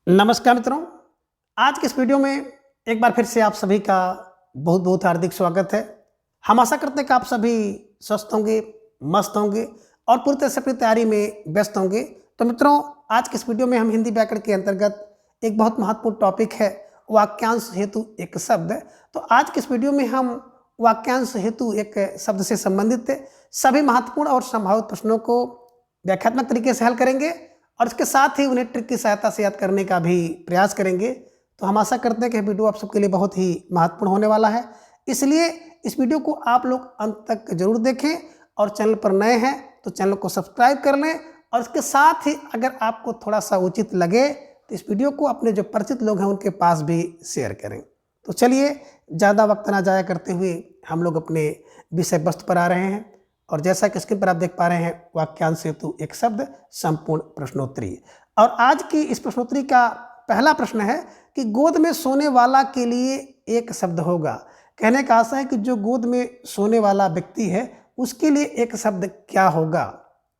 नमस्कार मित्रों। आज के इस वीडियो में एक बार फिर से आप सभी का बहुत बहुत हार्दिक स्वागत है। हम आशा करते हैं कि आप सभी स्वस्थ होंगे, मस्त होंगे और पूरी तरह से अपनी तैयारी में व्यस्त होंगे। तो मित्रों, आज के इस वीडियो में हम हिंदी व्याकरण के अंतर्गत एक बहुत महत्वपूर्ण टॉपिक है वाक्यांश हेतु एक शब्द। तो आज के इस वीडियो में हम वाक्यांश हेतु एक शब्द से संबंधित सभी महत्वपूर्ण और संभावित प्रश्नों को व्याख्यात्मक तरीके से हल करेंगे और इसके साथ ही उन्हें ट्रिक की सहायता से याद करने का भी प्रयास करेंगे। तो हम आशा करते हैं कि वीडियो आप सबके लिए बहुत ही महत्वपूर्ण होने वाला है, इसलिए इस वीडियो को आप लोग अंत तक जरूर देखें और चैनल पर नए हैं तो चैनल को सब्सक्राइब कर लें। और इसके साथ ही अगर आपको थोड़ा सा उचित लगे तो इस वीडियो को अपने जो परिचित लोग हैं उनके पास भी शेयर करें। तो चलिए ज़्यादा वक्त ना जाया करते हुए हम लोग अपने विषय वस्तु पर आ रहे हैं। और जैसा कि स्क्रीन पर आप देख पा रहे हैं, वाक्यांश हेतु एक शब्द संपूर्ण प्रश्नोत्तरी। और आज की इस प्रश्नोत्तरी का पहला प्रश्न है कि गोद में सोने वाला के लिए एक शब्द होगा। कहने का आशा है कि जो गोद में सोने वाला व्यक्ति है उसके लिए एक शब्द क्या होगा।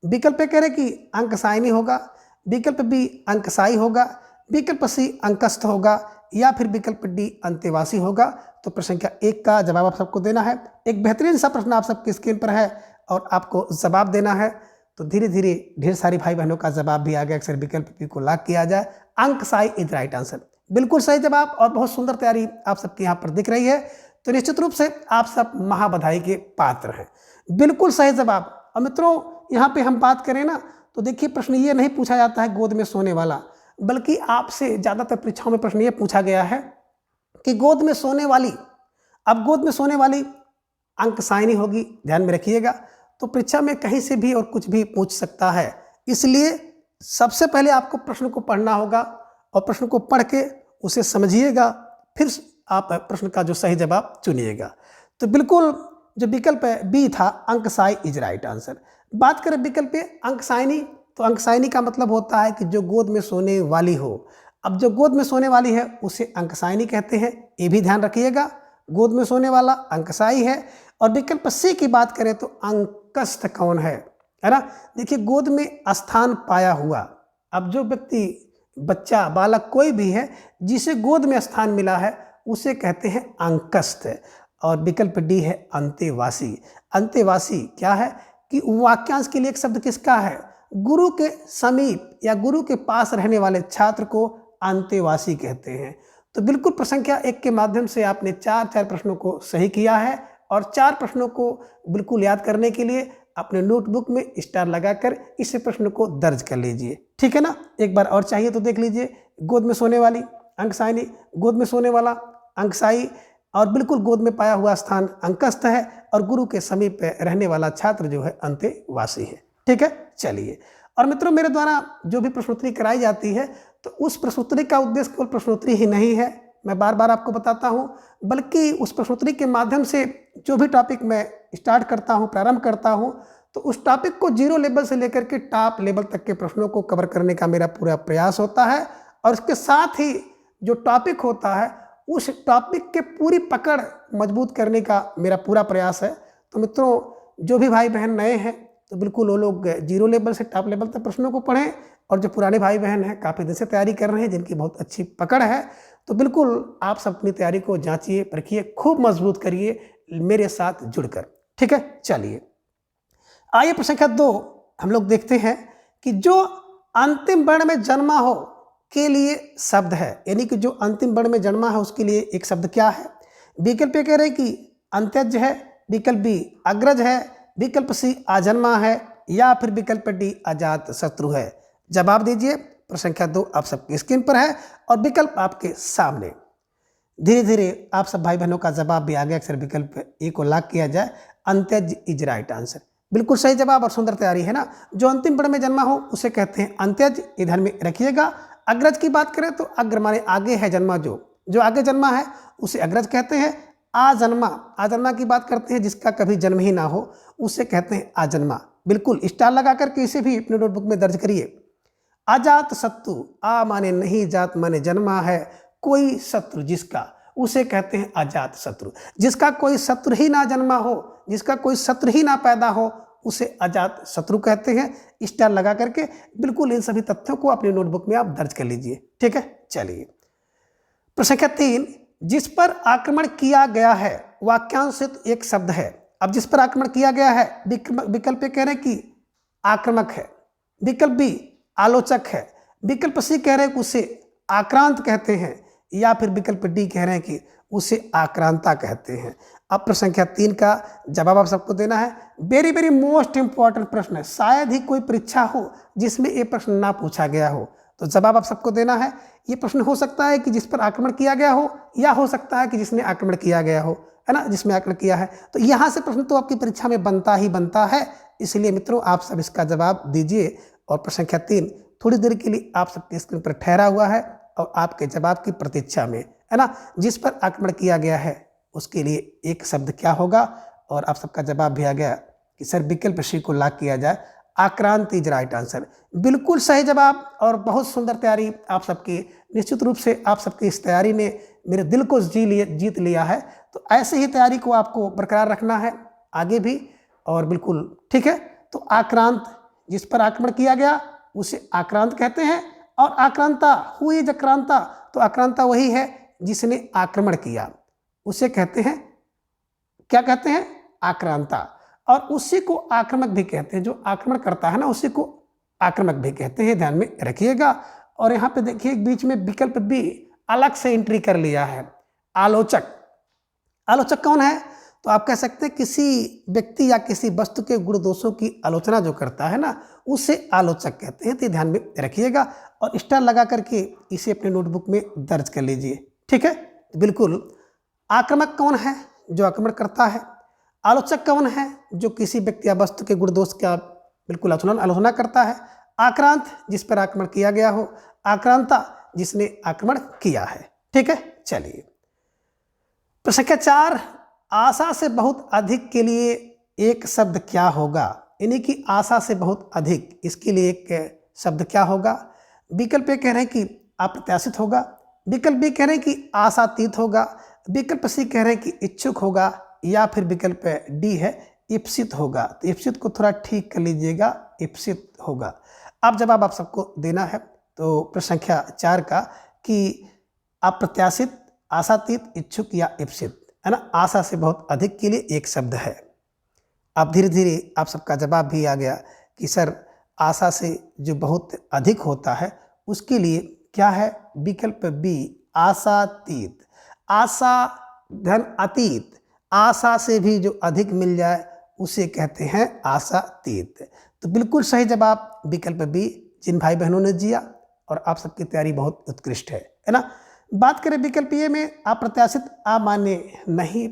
विकल्प ए कह रहे कि अंकसायनी होगा, विकल्प बी अंकसाई होगा, विकल्प सी अंकस्थ होगा या फिर विकल्प डी अंतेवासी होगा। तो प्रश्न संख्या 1 का जवाब आप सबको देना है। एक बेहतरीन सा प्रश्न आप सबकी स्क्रीन पर है और आपको जवाब देना है। तो धीरे धीरे ढेर सारी भाई बहनों का जवाब भी आ गया। अक्सर विकल्प पी को लॉक किया जाए। अंकसाई इज राइट आंसर, बिल्कुल सही जवाब और बहुत सुंदर तैयारी आप सबकी यहाँ पर दिख रही है। तो निश्चित रूप से आप सब महाबधाई के पात्र हैं, बिल्कुल सही जवाब। और मित्रों, यहाँ पे हम बात करें ना तो देखिए, प्रश्न ये नहीं पूछा जाता है गोद में सोने वाला, बल्कि आपसे ज़्यादातर परीक्षाओं में प्रश्न ये पूछा गया है कि गोद में सोने वाली। अब गोद में सोने वाली अंकसायनी होगी, ध्यान में रखिएगा। तो परीक्षा में कहीं से भी और कुछ भी पूछ सकता है, इसलिए सबसे पहले आपको प्रश्न को पढ़ना होगा और प्रश्न को पढ़ के उसे समझिएगा, फिर आप प्रश्न का जो सही जवाब चुनिएगा। तो बिल्कुल जो विकल्प बी था, अंकसाई इज राइट आंसर। बात करें विकल्प अंकसायनी, तो अंकसायनी का मतलब होता है कि जो गोद में सोने वाली हो। अब जो गोद में सोने वाली है उसे अंकसायनी कहते हैं, ये भी ध्यान रखिएगा। गोद में सोने वाला अंकसाई है। और विकल्प सी की बात करें तो अंकस्थ कौन है ना। देखिए, गोद में स्थान पाया हुआ। अब जो व्यक्ति, बच्चा, बालक कोई भी है जिसे गोद में स्थान मिला है उसे कहते हैं अंकस्थ। और विकल्प डी है अंतेवासी। अंतेवासी क्या है कि वाक्यांश के लिए एक शब्द किसका है, गुरु के समीप या गुरु के पास रहने वाले छात्र को अंतेवासी कहते हैं। तो बिल्कुल प्रश्न संख्या 1 के माध्यम से आपने 4 प्रश्नों को सही किया है और 4 प्रश्नों को बिल्कुल याद करने के लिए अपने नोटबुक में स्टार लगाकर इस प्रश्न को दर्ज कर लीजिए, ठीक है ना। एक बार और चाहिए तो देख लीजिए, गोद में सोने वाली अंकसायनी, गोद में सोने वाला अंकसाई और बिल्कुल गोद में पाया हुआ स्थान अंकस्थ है और गुरु के समीप रहने वाला छात्र जो है अंतेवासी है, ठीक है। चलिए, और मित्रों, मेरे द्वारा जो भी प्रश्नोत्तरी कराई जाती है तो उस प्रश्नोत्तरी का उद्देश्य केवल प्रश्नोत्तरी ही नहीं है, मैं बार बार आपको बताता हूं, बल्कि उस प्रश्नोत्तरी के माध्यम से जो भी टॉपिक मैं स्टार्ट करता हूं, प्रारंभ करता हूं, तो उस टॉपिक को 0 लेवल से लेकर के टॉप लेवल तक के प्रश्नों को कवर करने का मेरा पूरा प्रयास होता है। और इसके साथ ही जो टॉपिक होता है उस टॉपिक के पूरी पकड़ मजबूत करने का मेरा पूरा प्रयास है। तो मित्रों, जो भी भाई बहन नए हैं तो बिल्कुल वो लोग 0 लेवल से टॉप लेवल तक प्रश्नों को पढ़ें, और जो पुराने भाई बहन हैं, काफ़ी दिन से तैयारी कर रहे हैं, जिनकी बहुत अच्छी पकड़ है, तो बिल्कुल आप सब अपनी तैयारी को जांचिए, परखिए, खूब मजबूत करिए मेरे साथ जुड़कर, ठीक है। चलिए, आइए प्रश्न संख्या 2 हम लोग देखते हैं कि जो अंतिम वर्ण में जन्मा हो के लिए शब्द है, यानी कि जो अंतिम वर्ण में जन्मा है उसके लिए एक शब्द क्या है। विकल्प ए कह रहे कि अंत्यज है, विकल्प बी अग्रज है, विकल्प सी आजन्मा है या फिर विकल्प डी अजात शत्रु है। जवाब दीजिए। प्रश्न संख्या 2 आप सबकी स्क्रीन पर है और विकल्प आपके सामने। धीरे धीरे आप सब भाई बहनों का जवाब भी आ गया। अक्सर विकल्प ए को लॉक किया जाए, अंत्यज इज राइट आंसर, बिल्कुल सही जवाब और सुंदर तैयारी है ना। जो अंतिम वर्ण में जन्मा हो उसे कहते हैं अंत्यज, इधर में रखिएगा। अग्रज की बात करें तो अग्र माने आगे है जन्मा, जो आगे जन्मा है उसे अग्रज कहते हैं। आजन्मा, आजन्मा की बात करते हैं जिसका कभी जन्म ही ना हो उसे कहते हैं आजन्मा। बिल्कुल स्टार लगा करके इसे भी अपने नोटबुक में दर्ज करिए। अजात शत्रु, आ माने नहीं, जात माने जन्मा है, कोई शत्रु जिसका, उसे कहते हैं अजात शत्रु। जिसका कोई शत्रु ही ना जन्मा हो, जिसका कोई शत्रु ही ना पैदा हो उसे अजात शत्रु कहते हैं। स्टार लगा करके बिल्कुल इन सभी तथ्यों को अपनी नोटबुक में आप दर्ज कर लीजिए, ठीक है। चलिए, प्रश्न संख्या 3, जिस पर आक्रमण किया गया है वाक्यांश से तो एक शब्द है। अब जिस पर आक्रमण किया गया है, विकल्प ए कह रहे हैं कि आक्रामक है, विकल्प बी आलोचक है, विकल्प सी कह रहे हैं कि उसे आक्रांत कहते हैं, या फिर विकल्प डी कह रहे हैं कि उसे आक्रांता कहते हैं। अब प्रश्न संख्या 3 का जवाब आप सबको देना है। वेरी वेरी मोस्ट इंपॉर्टेंट प्रश्न है, शायद ही कोई परीक्षा हो जिसमें ये प्रश्न ना पूछा गया हो, तो जवाब आप सबको देना है। ये प्रश्न हो सकता है कि जिस पर आक्रमण किया गया हो, या हो सकता है कि जिसने आक्रमण किया गया हो, है ना, जिसमें आक्रमण किया है। तो यहाँ से प्रश्न तो आपकी परीक्षा में बनता ही बनता है, इसलिए मित्रों आप सब इसका जवाब दीजिए। और प्रश्न संख्या 3 थोड़ी देर के लिए आप सबके स्क्रीन पर ठहरा हुआ है और आपके जवाब की प्रतीक्षा में, है ना। जिस पर आक्रमण किया गया है उसके लिए एक शब्द क्या होगा, और आप सबका जवाब भी आ गया कि सर विकल्प सी को लॉक किया जाए, आक्रांत इज राइट आंसर। बिल्कुल सही जवाब और बहुत सुंदर तैयारी आप सबकी। निश्चित रूप से आप सबकी इस तैयारी ने मेरे दिल को जीत लिया है। तो ऐसे ही तैयारी को आपको बरकरार रखना है आगे भी, और बिल्कुल ठीक है। तो आक्रांत, जिस पर आक्रमण किया गया उसे आक्रांत कहते हैं, और आक्रांता हुई आक्रांता, तो आक्रांता वही है जिसने आक्रमण किया, उसे कहते हैं, क्या कहते हैं, आक्रांता। और उसी को आक्रामक भी कहते हैं, जो आक्रमण करता है ना उसी को आक्रामक भी कहते हैं, ध्यान में रखिएगा। और यहाँ पे देखिए बीच में विकल्प भी अलग से एंट्री कर लिया है, आलोचक। आलोचक कौन है, तो आप कह सकते हैं किसी व्यक्ति या किसी वस्तु के गुण दोषों की आलोचना जो करता है ना, उसे आलोचक कहते हैं। तो ध्यान में रखिएगा और स्टार लगा करके इसे अपने नोटबुक में दर्ज कर लीजिए, ठीक है। बिल्कुल, आक्रामक कौन है, जो आक्रमण करता है। आलोचक कौन है, जो किसी व्यक्ति या वस्तु के गुण दोष का बिल्कुल आलोचना करता है। आक्रांत, जिस पर आक्रमण किया गया हो। आक्रांता, जिसने आक्रमण किया है, ठीक है। चलिए, प्रश्न संख्या 4, आशा से बहुत अधिक के लिए एक शब्द क्या होगा, यानी कि आशा से बहुत अधिक, इसके लिए एक शब्द क्या होगा। विकल्प ए कह रहे हैं कि अप्रत्याशित होगा, विकल्प बी कह रहे हैं कि आशातीत होगा, विकल्प सी कह रहे हैं कि इच्छुक होगा, या फिर विकल्प डी है इप्सित होगा। तो इप्सित को थोड़ा ठीक कर लीजिएगा, इप्सित होगा। अब जवाब आप सबको देना है। तो प्रश्न संख्या 4 का कि अप्रत्याशित, आशातीत, इच्छुक या इप्सित, है ना। आशा से बहुत अधिक के लिए एक शब्द है। अब धीरे धीरे आप सबका जवाब भी आ गया कि सर आशा से जो बहुत अधिक होता है उसके लिए क्या है, विकल्प बी आशातीत। आशा धन अतीत, आशा से भी जो अधिक मिल जाए उसे कहते हैं आशातीत। तो बिल्कुल सही जवाब विकल्प बी, जिन भाई बहनों ने दिया, और आप सबकी तैयारी बहुत उत्कृष्ट है ना। बात करें विकल्प ए में, अप्रत्याशित, आ माने नहीं,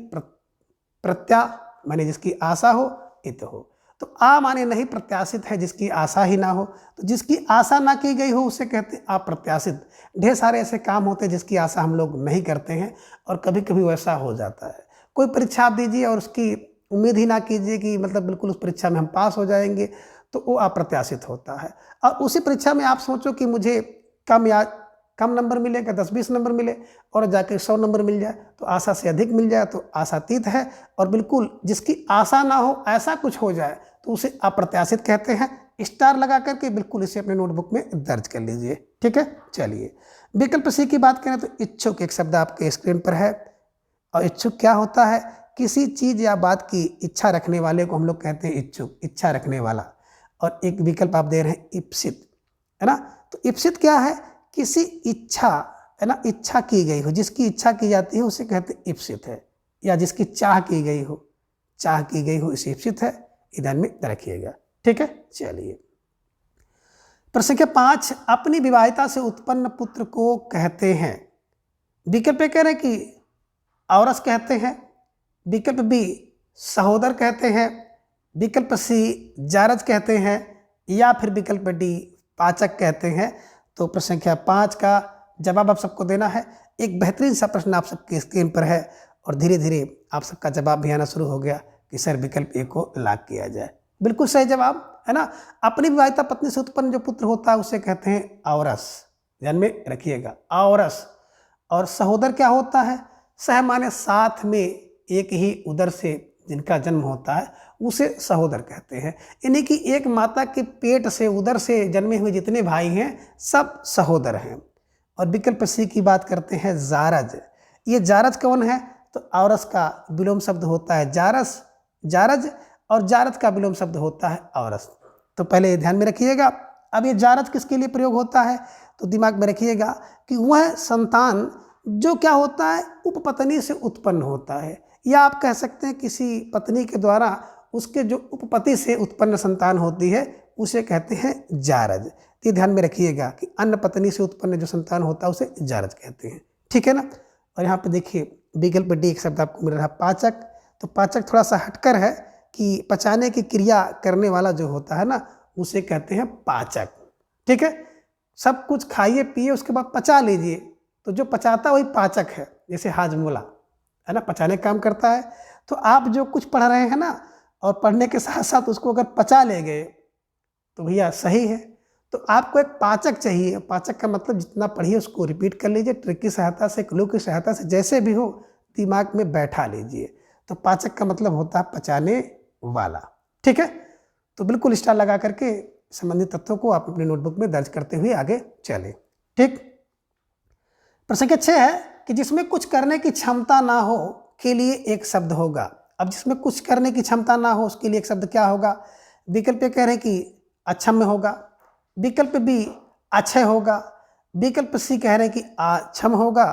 प्रत्या माने जिसकी आशा हो, इत हो। तो आ माने नहीं प्रत्याशित है जिसकी आशा ही ना हो, तो जिसकी आशा ना की गई हो उसे कहते हैं अप्रत्याशित। ढेर सारे ऐसे काम होते हैं जिसकी आशा हम लोग नहीं करते हैं, और कभी कभी वैसा हो जाता है। कोई परीक्षा आप दीजिए और उसकी उम्मीद ही ना कीजिए कि मतलब बिल्कुल उस परीक्षा में हम पास हो जाएंगे, तो वो अप्रत्याशित होता है। और उसी परीक्षा में आप सोचो कि मुझे कम नंबर मिलेगा, 10-20 नंबर मिले, और जाके 100 नंबर मिल जाए, तो आशा से अधिक मिल जाए तो आशातीत है। और बिल्कुल जिसकी आशा ना हो ऐसा कुछ हो जाए तो उसे अप्रत्याशित कहते हैं। स्टार लगा करके बिल्कुल इसे अपने नोटबुक में दर्ज कर लीजिए, ठीक है। चलिए, विकल्प सी की बात करें तो इच्छुक एक शब्द आपके स्क्रीन पर है। और इच्छुक क्या होता है, किसी चीज़ या बात की इच्छा रखने वाले को हम लोग कहते हैं इच्छुक, इच्छा रखने वाला। और एक विकल्प आप दे रहे हैं इप्सित, है ना। तो इप्सित क्या है, किसी इच्छा, है ना, इच्छा की गई हो, जिसकी इच्छा की जाती है उसे कहते हैं इप्सित है, या जिसकी चाह की गई हो, चाह की गई हो इसे इप्सित है। ध्यान में रखिएगा, ठीक है। चलिए, प्रश्न संख्या 5, अपनी विवाहिता से उत्पन्न पुत्र को कहते हैं। विकल्प कह रहे हैं कि औरस कहते हैं, विकल्प बी सहोदर कहते हैं, विकल्प सी जारज कहते हैं, या फिर विकल्प डी पाचक कहते हैं। तो प्रश्न संख्या 5 का जवाब आप सबको देना है। एक बेहतरीन सा प्रश्न आप सबके स्क्रीन पर है, और धीरे धीरे आप सबका जवाब भी आना शुरू हो गया कि सर विकल्प ए को लॉक किया जाए। बिल्कुल सही जवाब, है ना। अपनी विवाहिता पत्नी से उत्पन्न जो पुत्र होता है उसे कहते हैं औरस। ध्यान में रखिएगा, औरस। और सहोदर क्या होता है, सह माने साथ में, एक ही उदर से जिनका जन्म होता है उसे सहोदर कहते हैं। यानी कि एक माता के पेट से, उदर से जन्मे हुए जितने भाई हैं सब सहोदर हैं। और विकल्प सी की बात करते हैं जारज। ये जारज कौन है? तो औरस का विलोम शब्द होता है जारस, जारज, और जारज का विलोम शब्द होता है औरस। तो पहले ये ध्यान में रखिएगा। अब ये जारज किसके लिए प्रयोग होता है? तो दिमाग में रखिएगा कि वह संतान जो क्या होता है, उपपत्नी से उत्पन्न होता है, या आप कह सकते हैं किसी पत्नी के द्वारा उसके जो उपपति से उत्पन्न संतान होती है उसे कहते हैं जारज। ये ध्यान में रखिएगा कि अन्य पत्नी से उत्पन्न जो संतान होता है उसे जारज कहते हैं, ठीक है ना। और यहाँ पे देखिए विकल्प डी एक शब्द आपको मिल रहा है पाचक। तो पाचक थोड़ा सा हटकर है कि पचाने की क्रिया करने वाला जो होता है ना उसे कहते हैं पाचक, ठीक है। सब कुछ खाइए पिए उसके बाद पचा लीजिए, तो जो पचाता वही पाचक है। जैसे हाजमोला है ना, पचाने का काम करता है। तो आप जो कुछ पढ़ रहे हैं ना और पढ़ने के साथ साथ उसको अगर पचा ले गए तो भैया सही है। तो आपको एक पाचक चाहिए। पाचक का मतलब जितना पढ़िए उसको रिपीट कर लीजिए, ट्रिक की सहायता से, क्लू की सहायता से, जैसे भी हो दिमाग में बैठा लीजिए। तो पाचक का मतलब होता है पचाने वाला, ठीक है। तो बिल्कुल स्टार लगा करके संबंधित तथ्यों को आप अपनी नोटबुक में दर्ज करते हुए आगे चलें, ठीक। प्रश्न 6 है कि जिसमें कुछ करने की क्षमता ना हो के लिए एक शब्द होगा। अब जिसमें कुछ करने की क्षमता ना हो उसके लिए एक शब्द क्या होगा? विकल्प ए कह रहे हैं कि अक्षम्य होगा, विकल्प बी अक्षय होगा, विकल्प सी कह रहे हैं कि अक्षम होगा,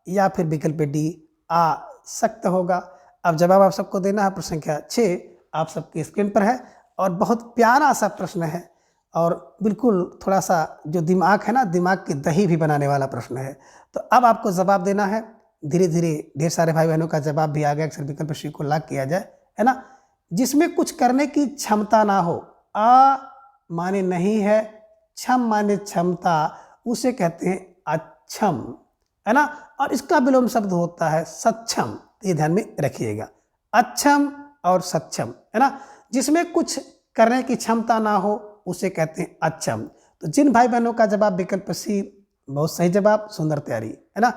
या फिर विकल्प डी आसक्त होगा। अब जवाब आप सबको देना है। प्रश्न संख्या 6 आप सबकी स्क्रीन पर है और बहुत प्यारा सा प्रश्न है और बिल्कुल थोड़ा सा जो दिमाग है ना, दिमाग की दही भी बनाने वाला प्रश्न है। तो अब आपको जवाब देना है। धीरे धीरे ढेर सारे भाई बहनों का जवाब भी आ गया। अक्सर विकल्प सी को लॉक किया जाए, है ना। जिसमें कुछ करने की क्षमता ना हो, आ माने नहीं है, क्षम माने क्षमता, उसे कहते हैं अक्षम, है ना। और इसका विलोम शब्द होता है सक्षम। ये ध्यान में रखिएगा, अक्षम और सक्षम, है ना। जिसमें कुछ करने की क्षमता ना हो उसे कहते हैं अक्षम। तो जिन भाई बहनों का जवाब विकल्प सी, बहुत सही जवाब, सुंदर तैयारी, है ना।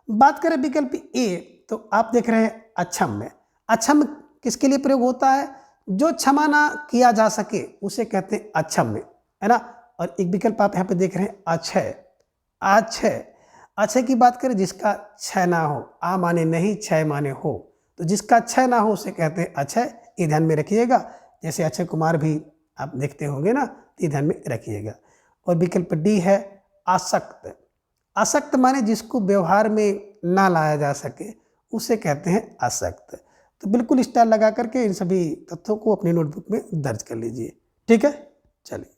बात करें विकल्प ए, तो आप देख रहे हैं अक्षम में। अक्षम किसके लिए प्रयोग होता है? जो क्षमा ना किया जा सके उसे कहते हैं अक्षम में, है ना। और एक विकल्प आप यहाँ पे देख रहे हैं अक्षय। अक्षय, अक्षय की बात करें जिसका क्षय ना हो, आ माने नहीं, क्षय माने हो, तो जिसका क्षय ना हो उसे कहते हैं अक्षय। ये ध्यान में रखिएगा। जैसे अक्षय कुमार भी आप देखते होंगे ना, ये ध्यान में रखिएगा। और विकल्प डी है आसक्त। आसक्त माने जिसको व्यवहार में ना लाया जा सके उसे कहते हैं आसक्त। तो बिल्कुल स्टार लगा करके इन सभी तथ्यों को अपनी नोटबुक में दर्ज कर लीजिए, ठीक है। चलिए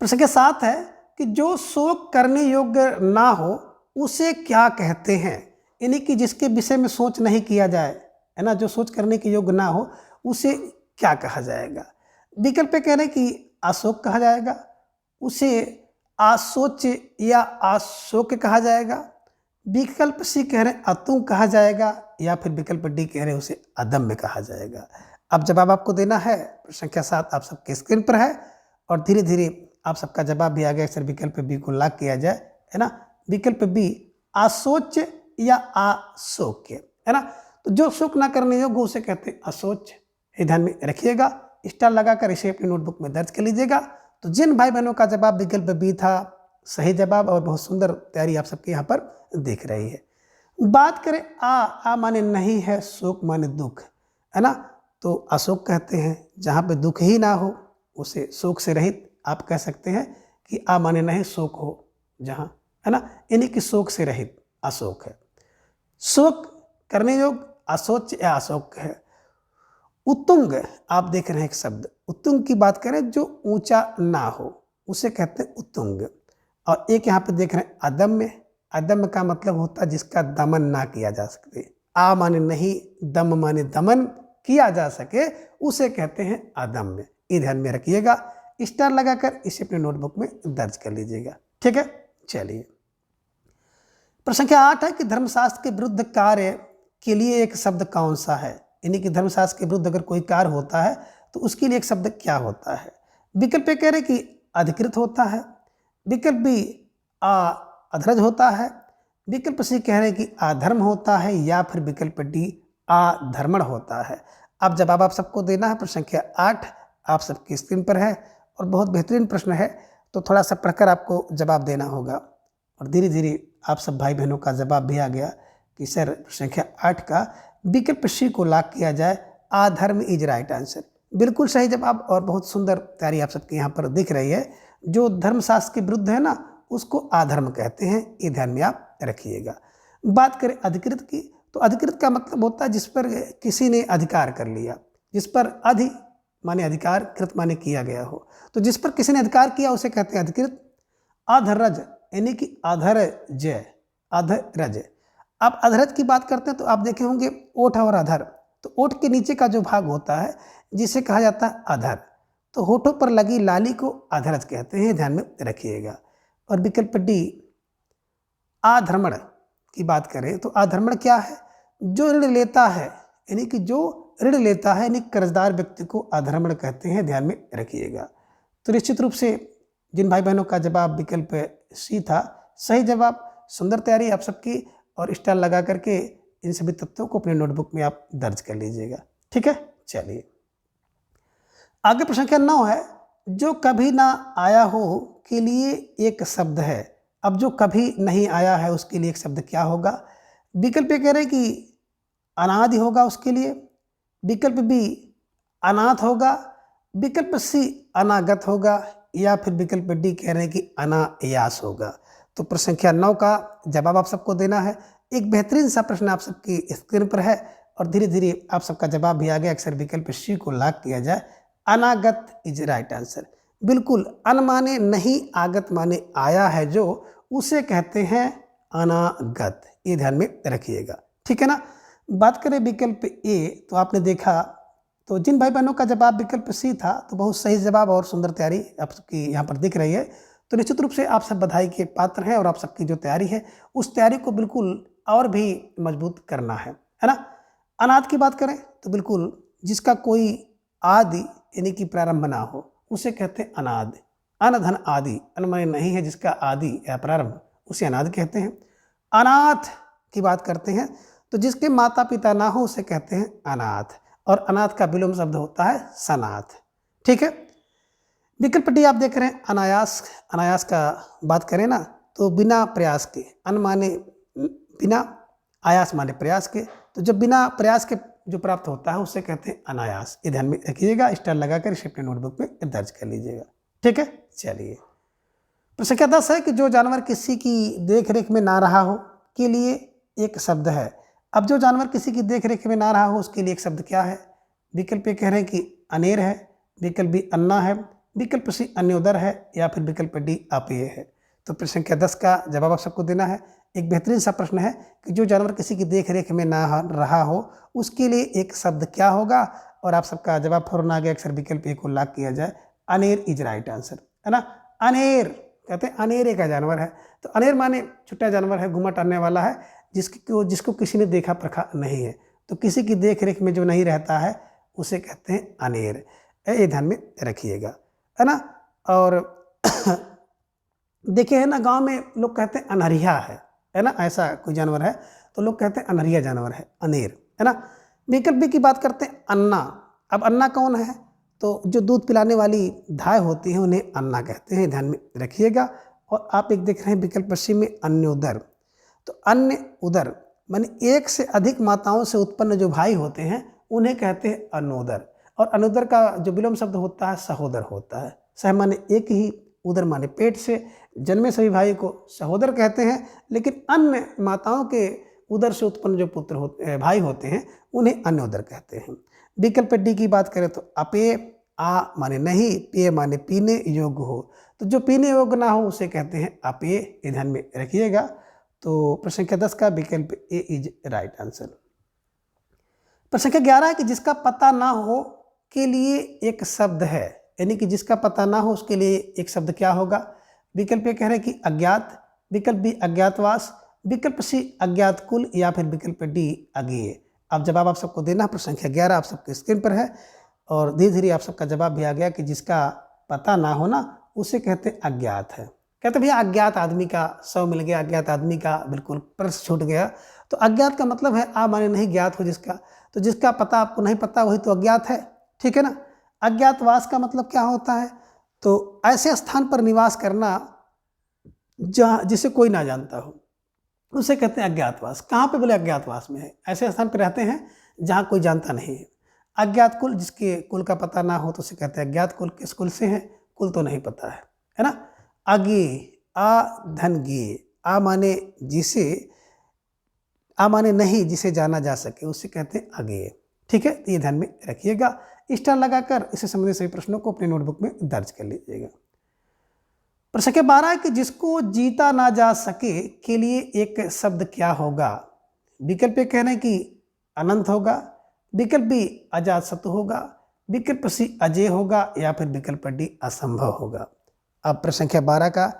प्रश्न के 7 है कि जो शोक करने योग्य ना हो उसे क्या कहते हैं? यानी कि जिसके विषय में सोच नहीं किया जाए, है ना, जो सोच करने के योग्य ना हो उसे क्या कहा जाएगा? विकल्प पे कह रहे हैं कि अशोक कहा जाएगा, उसे आशोच या आशोक कहा जाएगा, विकल्प सी कह रहे हैं अतुंग कहा जाएगा, या फिर विकल्प डी कह रहे हैं उसे अदम्य कहा जाएगा। अब जवाब आपको देना है। संख्या 7 आप सबके स्क्रीन पर है और धीरे धीरे आप सबका जवाब भी आ गया। अक्सर विकल्प बी को लॉक किया जाए, है ना। विकल्प बी आशोच या आशोक्य, है ना। तो जो शोक ना करने योग्य उसे कहते हैं अशोच। ये ध्यान में रखिएगा। स्टार लगाकर इसे अपनी नोटबुक में दर्ज कर लीजिएगा। तो जिन भाई बहनों का जवाब विकल्प बी था, सही जवाब और बहुत सुंदर तैयारी आप सबके यहाँ पर दिख रही है। बात करें आ माने नहीं है, शोक माने दुख, है ना। तो अशोक कहते हैं जहाँ पे दुख ही ना हो उसे शोक से रहित आप कह सकते हैं कि आ माने नहीं शोक हो जहाँ, है ना, यानी कि शोक से रहित अशोक है। शोक करने योग्य अशोच या अशोक है। उत्तुंग आप देख रहे हैं एक शब्द, उत्तुंग की बात करें जो ऊंचा ना हो उसे कहते हैं उत्तुंग। और एक यहाँ पे देख रहे हैं अदम्य। अदम्य का मतलब होता है जिसका दमन ना किया जा सके। आ माने नहीं, दम माने दमन किया जा सके उसे कहते हैं अदम्य। ये ध्यान में रखिएगा। स्टार लगाकर इसे अपने नोटबुक में दर्ज कर लीजिएगा, ठीक है। चलिए प्रश्न संख्या 8 है कि धर्मशास्त्र के विरुद्ध कार्य के लिए एक शब्द कौन सा है? यानी कि धर्मशास्त्र के विरुद्ध अगर कोई कार्य होता है तो उसके लिए एक शब्द क्या होता है? विकल्प ए कह रहे कि अधिकृत होता है, विकल्प बी अधरज होता है, विकल्प सी कह रहे कि अधर्म होता है, या फिर विकल्प डी अधर्मण होता है। अब जवाब आप सबको देना है। प्रश्न संख्या 8 आप सबकी स्क्रीन पर है और बहुत बेहतरीन प्रश्न है, तो थोड़ा सा पढ़कर आपको जवाब देना होगा। और धीरे धीरे आप सब भाई बहनों का जवाब भी आ गया कि सर संख्या 8 का विकल्प सी को लॉक किया जाए, अधर्म इज राइट आंसर। बिल्कुल सही जवाब और बहुत सुंदर तैयारी आप सबके यहाँ पर दिख रही है। जो धर्मशास्त्र के विरुद्ध है ना, उसको अधर्म कहते हैं, ये ध्यान में आप रखिएगा। बात करें अधिकृत की, तो अधिकृत का मतलब होता है जिस पर किसी ने अधिकार कर लिया, जिस पर अधि माने अधिकार, कृत माने किया गया हो, तो जिस पर किसी ने अधिकार किया उसे कहते हैं अधिकृत। अधरज यानी कि अधरज, अधरज। आप अधरज की बात करते हैं तो आप देखे होंगे ओठ और अधर, तो ओठ के नीचे का जो भाग होता है जिसे कहा जाता है अधर, तो होठों पर लगी लाली को अधरज कहते हैं, ध्यान में रखिएगा। और विकल्प डी आधर्मण की बात करें तो आधर्मण क्या है, जो ऋण लेता है, यानी कि जो ऋण लेता है यानी कर्जदार व्यक्ति को आधर्मण कहते हैं, ध्यान में रखिएगा। तो निश्चित रूप से जिन भाई बहनों का जवाब विकल्प सी था सही जवाब। सुंदर तैयारी आप सबकी, और स्टार लगा करके इन सभी तथ्यों को अपने नोटबुक में आप दर्ज कर लीजिएगा। ठीक है, चलिए आगे प्रश्न संख्या 9 है, जो कभी ना आया हो के लिए एक शब्द है। अब जो कभी नहीं आया है उसके लिए एक शब्द क्या होगा? विकल्प ए कह रहे हैं कि अनादि होगा उसके लिए, विकल्प बी अनाथ होगा, विकल्प सी अनागत होगा, या फिर विकल्प डी कह रहे हैं कि अनायास होगा। तो प्रश्न संख्या 9 का जवाब आप सबको देना है। एक बेहतरीन सा प्रश्न आप सबकी स्क्रीन पर है और धीरे धीरे आप सबका जवाब भी आ गया। अक्सर विकल्प सी को लॉक किया जाए, अनागत इज राइट आंसर। बिल्कुल, अन माने नहीं, आगत माने आया है जो, उसे कहते हैं अनागत, ये ध्यान में रखिएगा। ठीक है ना। बात करें विकल्प ए, तो आपने देखा तो जिन भाई बहनों का जवाब विकल्प सी था तो बहुत सही जवाब और सुंदर तैयारी आपकी यहाँ पर दिख रही है। तो निश्चित रूप से आप सब बधाई के पात्र हैं और आप सबकी जो तैयारी है उस तैयारी को बिल्कुल और भी मजबूत करना है ना। अनाद की बात करें तो बिल्कुल जिसका कोई आदि यानी कि प्रारंभ ना हो उसे कहते हैं अनाद। अन धन आदि, अन माने नहीं है, जिसका आदि या प्रारंभ उसे अनाद कहते हैं। अनाथ की बात करते हैं तो जिसके माता पिता ना हो उसे कहते हैं अनाथ, और अनाथ का विलोम शब्द होता है सनाथ। ठीक है। विकल्प डी आप देख रहे हैं अनायास। अनायास का बात करें ना तो बिना प्रयास के, अन माने बिना, आयास माने प्रयास के, तो जब बिना प्रयास के जो प्राप्त होता है उसे कहते हैं अनायास। ये ध्यान में रखिएगा, स्टार लगाकर इसे अपने नोटबुक में दर्ज कर लीजिएगा। ठीक है, चलिए प्रश्न संख्या 10 है कि जो जानवर किसी की देख रेख में ना रहा हो के लिए एक शब्द है। अब जो जानवर किसी की देख रेख में ना रहा हो उसके लिए एक शब्द क्या है? विकल्प ए कह रहे हैं कि अनेर है, विकल्प बी अन्ना है, विकल्प सी अन्योदर है, या फिर विकल्प डी अपेय है। तो प्रश्न संख्या 10 का जवाब आप सबको देना है। एक बेहतरीन सा प्रश्न है कि जो जानवर किसी की देख रेख में ना रहा हो उसके लिए एक शब्द क्या होगा, और आप सबका जवाब फौरन आ गया। अक्सर विकल्प ए को लॉक किया जाए, अनेर इज राइट आंसर, है ना। अनेर कहते हैं अनेरे का जानवर है, तो अनेर माने छोटा जानवर है, घुमा टहलने वाला है, जिसको किसी ने देखा परखा नहीं है, तो किसी की देख रेख में जो नहीं रहता है उसे कहते हैं अनेर। ये ध्यान में रखिएगा, है ना। और देखिए है ना, गांव में लोग कहते हैं अनहरिया है ना, ऐसा कोई जानवर है तो लोग कहते हैं अनहरिया जानवर है, अनेर, है ना। विकल्प बी की बात करते हैं अन्ना। अब अन्ना कौन है? तो जो दूध पिलाने वाली धाय होती है उन्हें अन्ना कहते हैं, ध्यान में रखिएगा। और आप एक देख रहे हैं विकल्प सी में अन्योदर, तो अन्य उदर माने एक से अधिक माताओं से उत्पन्न जो भाई होते हैं उन्हें कहते हैं अनोदर, और अनोदर का जो विलोम शब्द होता है सहोदर होता है। सह माने एक ही, उदर माने पेट से जन्मे सभी भाई को सहोदर कहते हैं, लेकिन अन्य माताओं के उदर से उत्पन्न जो पुत्र होते भाई होते हैं उन्हें अन्योदर कहते हैं। विकल्प डी की बात करें तो अपेय, आ माने नहीं, पेय माने पीने योग्य हो, तो जो पीने योग्य ना हो उसे कहते हैं अपेय, ये ध्यान में रखिएगा। तो प्रश्न संख्या 10 का विकल्प ए इज राइट आंसर। प्रश्न संख्या 11 है कि जिसका पता ना हो के लिए एक शब्द है, यानी कि जिसका पता ना हो उसके लिए एक शब्द क्या होगा? विकल्प ए कह रहे हैं कि अज्ञात, विकल्प बी अज्ञातवास, विकल्प सी अज्ञात कुल, या फिर विकल्प डी अज्ञेय। अब जवाब आप सबको देना। प्रश्न संख्या 11 आप सबके स्क्रीन पर है और धीरे धीरे आप सबका जवाब भी आ गया कि जिसका पता ना हो ना उसे कहते हैं अज्ञात है। कहते भैया अज्ञात आदमी का 100 मिल गया, अज्ञात आदमी का बिल्कुल पर्स छूट गया। तो अज्ञात का मतलब है आ माने नहीं ज्ञात हो जिसका, तो जिसका पता आपको नहीं पता वही तो अज्ञात है। ठीक है ना। अज्ञातवास का मतलब क्या होता है? तो ऐसे स्थान पर निवास करना जहाँ जिसे कोई ना जानता हो, उसे कहते हैं अज्ञातवास। कहाँ पे बोले अज्ञातवास में है, ऐसे स्थान पे रहते हैं जहाँ कोई जानता नहीं है। अज्ञात कुल, जिसके कुल का पता ना हो तो उसे कहते हैं अज्ञात कुल। किस कुल से है, कुल तो नहीं पता है ना। अज्ञे, आ धन गे, आ माने जिसे, आ माने नहीं जिसे जाना जा सके, उसे कहते हैं अज्ञेय। ठीक है, तो ये ध्यान में रखिएगा। स्टार लगाकर इससे संबंधित सभी प्रश्नों को अपनी नोटबुक में दर्ज कर लीजिएगा। प्रश्न संख्या 12 है कि जिसको जीता ना जा सके के लिए एक शब्द क्या होगा। विकल्प ए कह रहे हैं कि अनंत होगा, विकल्प बी अजात शत्रु होगा, विकल्प सी अजय होगा, या फिर विकल्प डी असंभव होगा। अब प्रश्न संख्या 12 का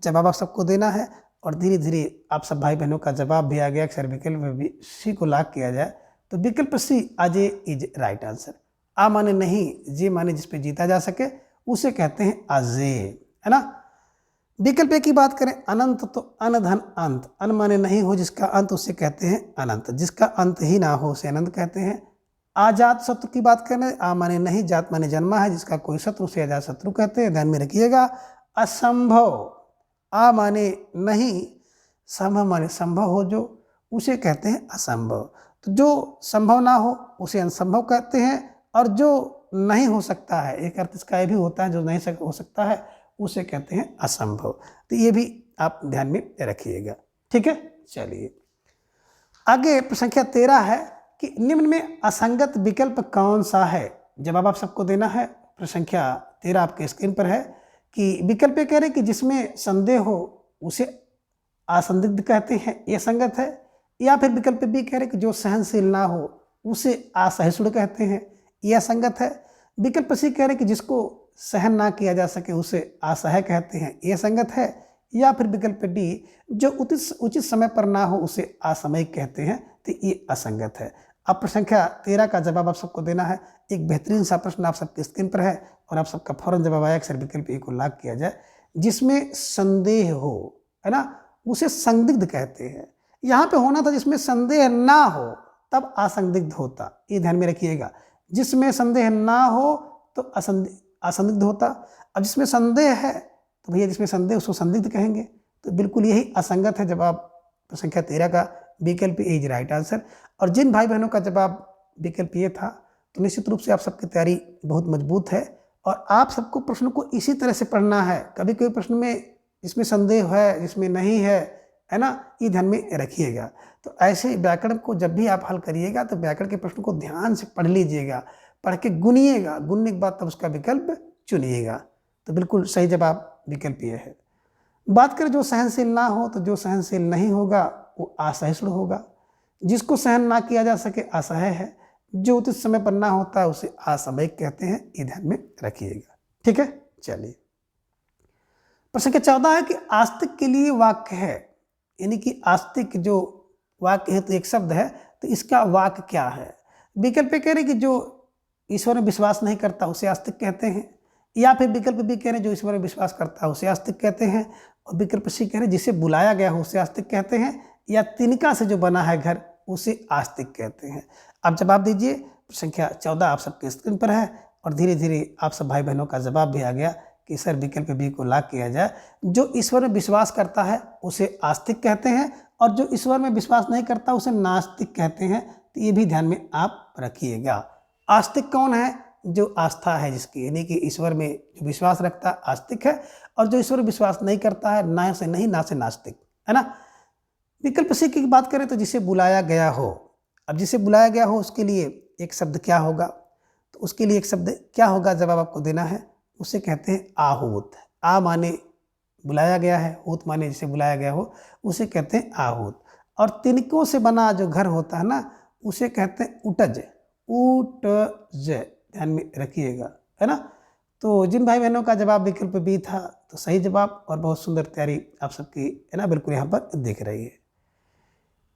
जवाब आप सबको देना है और धीरे धीरे आप सब भाई बहनों का जवाब भी आ गया। अक्सर विकल्प में भी सी को लॉक किया जाए तो विकल्प सी अजय इज राइट आंसर। आ माने नहीं, जे माने जिस पे जीता जा सके, उसे कहते हैं अजय, है ना। विकल्प ए की बात करें अनंत, तो अन धन अंत, अन माने नहीं हो जिसका अंत, उसे कहते हैं अनंत। जिसका अंत ही ना हो उसे अनंत कहते हैं। आजात शत्रु की बात करें, आ माने नहीं, जात माने जन्मा है, जिसका कोई शत्रु उसे अजात शत्रु कहते हैं, ध्यान में रखिएगा। असंभव, आ माने नहीं, संभव माने संभव हो जो, उसे कहते हैं असंभव। तो जो संभव ना हो उसे असंभव कहते हैं, और जो नहीं हो सकता है, एक अर्थ इसका ये भी होता है, जो नहीं हो सकता है उसे कहते हैं असंभव। तो ये भी आप ध्यान में रखिएगा। ठीक है, चलिए आगे। प्रश्न संख्या 13 है कि निम्न में असंगत विकल्प कौन सा है। जवाब आप सबको देना है। प्रश्न संख्या 13 आपके स्क्रीन पर है कि विकल्प कह रहे कि जिसमें संदेह हो उसे असंदिग्ध कहते हैं, यह संगत है। या फिर विकल्प बी कह रहे कि जो सहनशील ना हो उसे असहिष्णु कहते हैं, यह संगत है। विकल्प सी कह रहे कि जिसको सहन ना किया जा सके उसे असह्य कहते हैं, यह संगत है। या फिर विकल्प डी जो उचित समय पर ना हो उसे असामयिक कहते हैं, तो ये असंगत है। अब प्रश्न संख्या 13 का जवाब आप सबको देना है। एक बेहतरीन सा प्रश्न आप सबके स्क्रीन पर है और आप सबका फौरन जवाब आया कि विकल्प ए को लॉक किया जाए। जिसमें संदेह हो, है ना, उसे संदिग्ध कहते हैं। यहाँ पे होना था जिसमें संदेह ना हो तब असंदिग्ध होता, ये ध्यान में रखिएगा। जिसमें संदेह ना हो तो असंदिग्ध होता। अब जिसमें संदेह है तो भैया जिसमें संदेह उसको संदिग्ध कहेंगे, तो बिल्कुल यही असंगत है। जवाब संख्या 13 का विकल्प ए इज राइट आंसर। और जिन भाई बहनों का जवाब विकल्प ये था तो निश्चित रूप से आप सबकी तैयारी बहुत मजबूत है और आप सबको प्रश्न को इसी तरह से पढ़ना है। कभी कोई प्रश्न में जिसमें संदेह है, जिसमें नहीं है ना, ये ध्यान में रखिएगा। तो ऐसे व्याकरण को जब भी आप हल करिएगा तो व्याकरण के प्रश्न को ध्यान से पढ़ लीजिएगा, पढ़ के गुनिएगा, गुनने के बाद तब उसका विकल्प चुनिएगा। तो बिल्कुल सही जवाब विकल्प ये है। बात करें जो सहनशील ना हो, तो जो सहनशील नहीं होगा वो असहिष्णु होगा। जिसको सहन ना किया जा सके असह्य है। जो उचित समय पर ना होता है उसे असामयिक कहते हैं, ये ध्यान में रखिएगा। ठीक है, चलिए प्रश्न संख्या 14 है कि आस्तिक के लिए वाक्य है, यानी कि आस्तिक जो वाक्य है तो एक शब्द है, तो इसका वाक्य क्या है। विकल्प कह रहे कि जो ईश्वर में विश्वास नहीं करता उसे आस्तिक कहते हैं। या फिर विकल्प भी कह रहे जो ईश्वर में विश्वास करता है उसे आस्तिक कहते हैं। और विकल्प सी कह रहे जिसे बुलाया गया हो उसे आस्तिक कहते हैं। या तिनका से जो बना है घर उसे आस्तिक कहते हैं। आप जवाब दीजिए। संख्या 14 आप सबके स्क्रीन पर है और धीरे धीरे आप सब भाई बहनों का जवाब भी आ गया कि सर विकल्प बी को लॉक किया जाए। जो ईश्वर में विश्वास करता है उसे आस्तिक कहते हैं और जो ईश्वर में विश्वास नहीं करता उसे नास्तिक कहते हैं। तो ये भी ध्यान में आप रखिएगा। आस्तिक कौन है, जो आस्था है जिसकी, यानी कि ईश्वर में जो विश्वास रखता है आस्तिक है। और जो ईश्वर में विश्वास नहीं करता है ना से नहीं ना से नास्तिक, है ना। विकल्प सी की बात करें तो जिसे बुलाया गया हो। अब जिसे बुलाया गया हो उसके लिए एक शब्द क्या होगा, तो उसके लिए एक शब्द क्या होगा जवाब आपको देना है। उसे कहते हैं आहूत। आ माने बुलाया गया है, हूत माने जिसे बुलाया गया हो, उसे कहते हैं आहूत। और तिनकों से बना जो घर होता है ना उसे कहते हैं उटज, उटज, ध्यान में रखिएगा, है ना। तो जिन भाई बहनों का जवाब विकल्प बी था तो सही जवाब और बहुत सुंदर तैयारी आप सबकी, है ना, बिल्कुल यहाँ पर दिख रही है।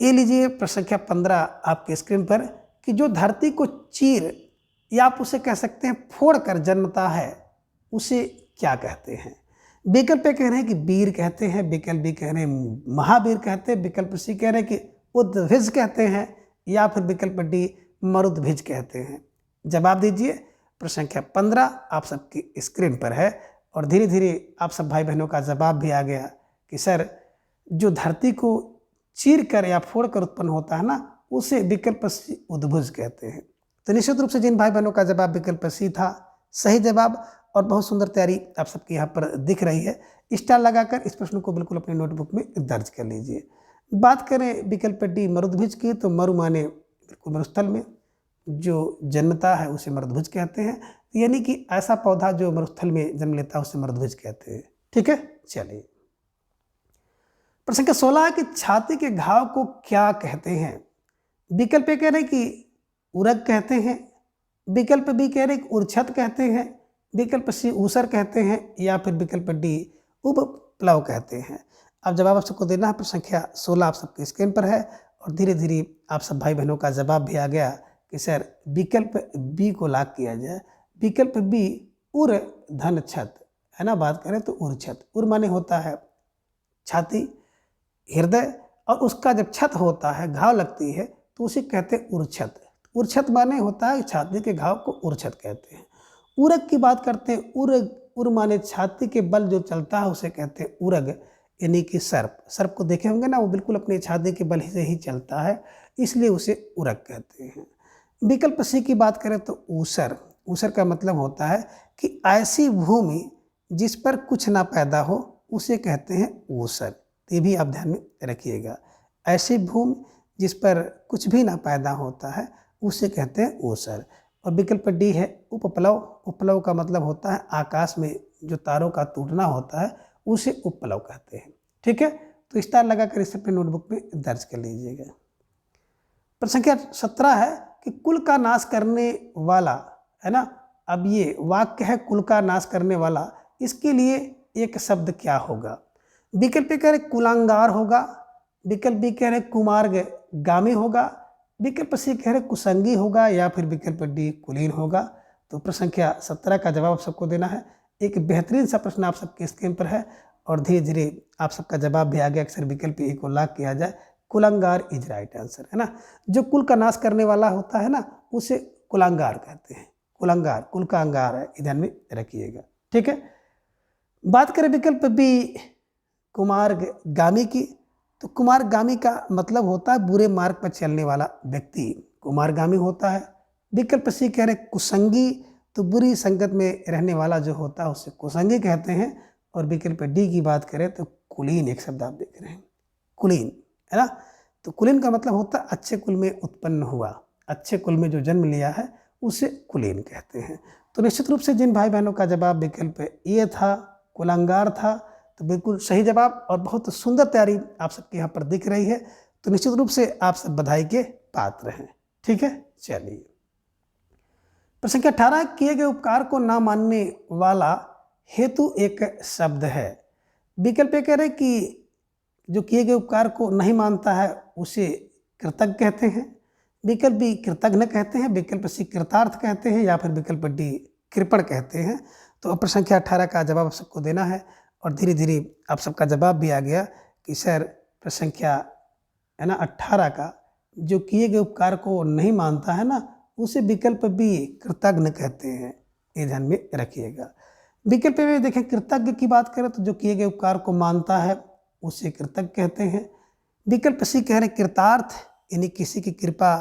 ये लीजिए प्रश्न संख्या 15 आपके स्क्रीन पर कि जो धरती को चीर या आप उसे कह सकते हैं फोड़ कर जन्मता है उसे क्या कहते हैं। विकल्प कह रहे हैं कि वीर कहते हैं, विकल्प बी कह रहे हैं महावीर कहते हैं, विकल्प सी कह रहे हैं कि उद्भिज कहते हैं, या फिर विकल्प डी मरुद्भिज कहते हैं। जवाब दीजिए। प्रश्न संख्या 15 आप सबकी स्क्रीन पर है और धीरे धीरे आप सब भाई बहनों का जवाब भी आ गया कि सर जो धरती को चीर कर या फोड़ कर उत्पन्न होता है ना, उसे विकल्प सी उद्भुज कहते हैं। तो निश्चित रूप से जिन भाई बहनों का जवाब विकल्प सी था सही जवाब, और बहुत सुंदर तैयारी आप सबके यहाँ पर दिख रही है। स्टार लगाकर इस प्रश्न को बिल्कुल अपनी नोटबुक में दर्ज कर लीजिए। बात करें विकल्प डी मरुद्भिज की, तो मरु माने बिल्कुल मरुस्थल में जो जन्मता है उसे मरुद्भिज कहते हैं, यानी कि ऐसा पौधा जो मरुस्थल में जन्म लेता है उसे मरुद्भिज कहते हैं। ठीक है, चलिए प्रश्न संख्या 16 है कि छाती के घाव को क्या कहते हैं। विकल्प ए कह रहे कि उरग कहते हैं, विकल्प बी कह रहे कि उर्छत कहते हैं, विकल्प सी ऊसर कहते हैं, या फिर विकल्प डी उपप्लव कहते हैं। अब जवाब आप सबको देना है। प्रश्न संख्या 16 आप सबके स्क्रीन पर है, और धीरे धीरे आप सब भाई बहनों का जवाब भी आ गया कि सर विकल्प बी को लॉक किया जाए। विकल्प बी उर धन छत है ना, बात करें तो उर्छत। उर माने होता है छाती, हृदय, और उसका जब छत होता है, घाव लगती है, तो उसे कहते हैं उर्छत। उर्छत माने होता है छाती के घाव को उर्छत कहते हैं। उरग की बात करते हैं, उरग उर माने छाती के बल जो चलता है उसे कहते हैं उरग, यानी कि सर्प। सर्प को देखे होंगे ना, वो बिल्कुल अपने छाती के बल से ही चलता है, इसलिए उसे उरग कहते हैं। विकल्प सी की बात करें तो ऊसर। ऊसर का मतलब होता है कि ऐसी भूमि जिस पर कुछ ना पैदा हो उसे कहते हैं ऊसर। ये भी आप ध्यान में रखिएगा, ऐसी भूमि जिस पर कुछ भी ना पैदा होता है उसे कहते हैं ऊसर। और विकल्प डी है उपप्लव। उपप्लव का मतलब होता है आकाश में जो तारों का टूटना होता है उसे उपप्लव कहते हैं। ठीक है, तो स्टार लगाकर इसे अपने नोटबुक में दर्ज कर लीजिएगा। प्रश्न संख्या 17 है कि कुल का नाश करने वाला है ना। अब ये वाक्य है कुल का नाश करने वाला, इसके लिए एक शब्द क्या होगा। विकल्प कह रहे कुलांगार होगा, विकल्प बी कह रहे कुमार्ग गामी होगा, विकल्प सी कह रहे कुसंगी होगा, या फिर विकल्प डी कुलीन होगा। तो प्रश्न संख्या 17 का जवाब आप सबको देना है। एक बेहतरीन सा प्रश्न आप सबके स्क्रीन पर है, और धीरे धीरे आप सबका जवाब भी आ गया। अक्सर विकल्प ए को लॉक किया जाए, कुलांगार इज राइट आंसर है ना। जो कुल का नाश करने वाला होता है ना उसे कुलांगार कहते हैं। कुलांगार कुल का अंगार है, ध्यान में रखिएगा। ठीक है, बात करें विकल्प बी कुमार्ग गामी की, तो कुमारगामी का मतलब होता है बुरे मार्ग पर चलने वाला व्यक्ति कुमारगामी होता है। विकल्प सी कह रहे कुसंगी, तो बुरी संगत में रहने वाला जो होता है उसे कुसंगी कहते हैं। और विकल्प डी की बात करें तो कुलीन, एक शब्द आप देख रहे हैं कुलीन है ना। तो कुलीन का मतलब होता है अच्छे कुल में उत्पन्न हुआ, अच्छे कुल में जो जन्म लिया है उसे कुलीन कहते हैं। तो निश्चित रूप से जिन भाई बहनों का जवाब विकल्प ए था, कुलांगार था, तो बिल्कुल सही जवाब, और बहुत सुंदर तैयारी आप सबके यहाँ पर दिख रही है। तो निश्चित रूप से आप सब बधाई के पात्र हैं। ठीक है, चलिए प्रश्न संख्या 18, किए गए उपकार को ना मानने वाला हेतु एक शब्द है। विकल्प कह रहे कि जो किए गए उपकार को नहीं मानता है उसे कृतज्ञ कहते हैं, विकल्प बी कृतज्ञ कहते हैं, विकल्प सी कृतार्थ कहते हैं, या फिर विकल्प डी कृपण कहते हैं। तो अब प्रश्न संख्या 18 का जवाब सबको देना है, और धीरे धीरे आप सबका जवाब भी आ गया कि सर प्रश्न संख्या है ना 18 का जो किए गए उपकार को नहीं मानता है ना उसे विकल्प बी कृतज्ञ कहते हैं। ये ध्यान में रखिएगा। विकल्प में देखें कृतज्ञ की बात करें तो जो किए गए उपकार को मानता है उसे कृतज्ञ कहते हैं। विकल्प सी कह रहे कृतार्थ, यानी किसी की कृपा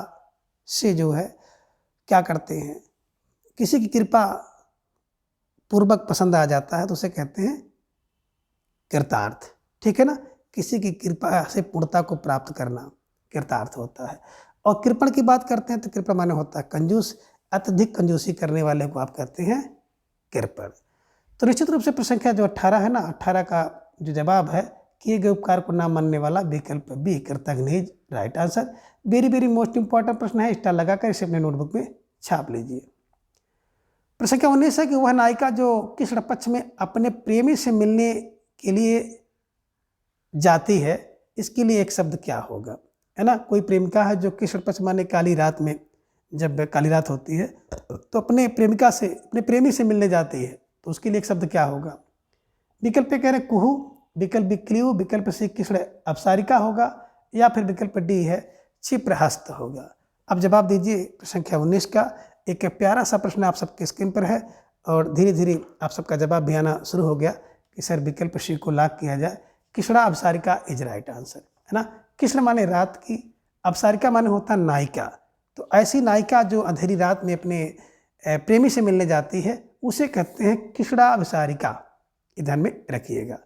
से जो है क्या करते हैं, किसी की कृपा पूर्वक पसंद आ जाता है तो उसे कहते हैं कृतार्थ। ठीक है ना, किसी की कृपा से पूर्णता को प्राप्त करना कृतार्थ होता है। और कृपण की बात करते हैं तो कृपण माने होता है कंजूस, अत्यधिक कंजूसी करने वाले को आप कहते हैं कृपण। तो निश्चित रूप से प्रश्न संख्या जो 18 है ना, 18 का जो जवाब है किए गए उपकार को ना मानने वाला विकल्प बी कृतज्ञ is right answer. Very very most important प्रश्न है, स्टार लगाकर इसे अपने नोटबुक में छाप लीजिए। प्रश्न संख्या 19 है कि वह नायिका जो कृष्ण पक्ष में अपने प्रेमी से मिलने के लिए जाती है, इसके लिए एक शब्द क्या होगा, है ना। कोई प्रेमिका है जो कृष्ण पक्ष माने काली रात में, जब काली रात होती है तो अपने प्रेमिका से, अपने प्रेमी से मिलने जाती है, तो उसके लिए एक शब्द क्या होगा। विकल्प कह रहे कुहू, विकल्प बी क्लीव, विकल्प सी कृष्ण अपसारिका होगा, या फिर विकल्प डी है क्षिप्रहस्त होगा। अब जवाब दीजिए प्रश्न संख्या 19 का। एक प्यारा सा प्रश्न आप सबके स्क्रीन पर है, और धीरे धीरे आप सबका जवाब भी आना शुरू हो गया कि सर विकल्प सी को लॉक किया जाए, कृष्णा अभिसारिका इज राइट आंसर, है ना। कृष्ण माने रात की, अभिसारिका माने होता नायिका। तो ऐसी नायिका जो अंधेरी रात में अपने प्रेमी से मिलने जाती है उसे कहते हैं कृष्णा अभिसारिका, ये ध्यान में रखिएगा।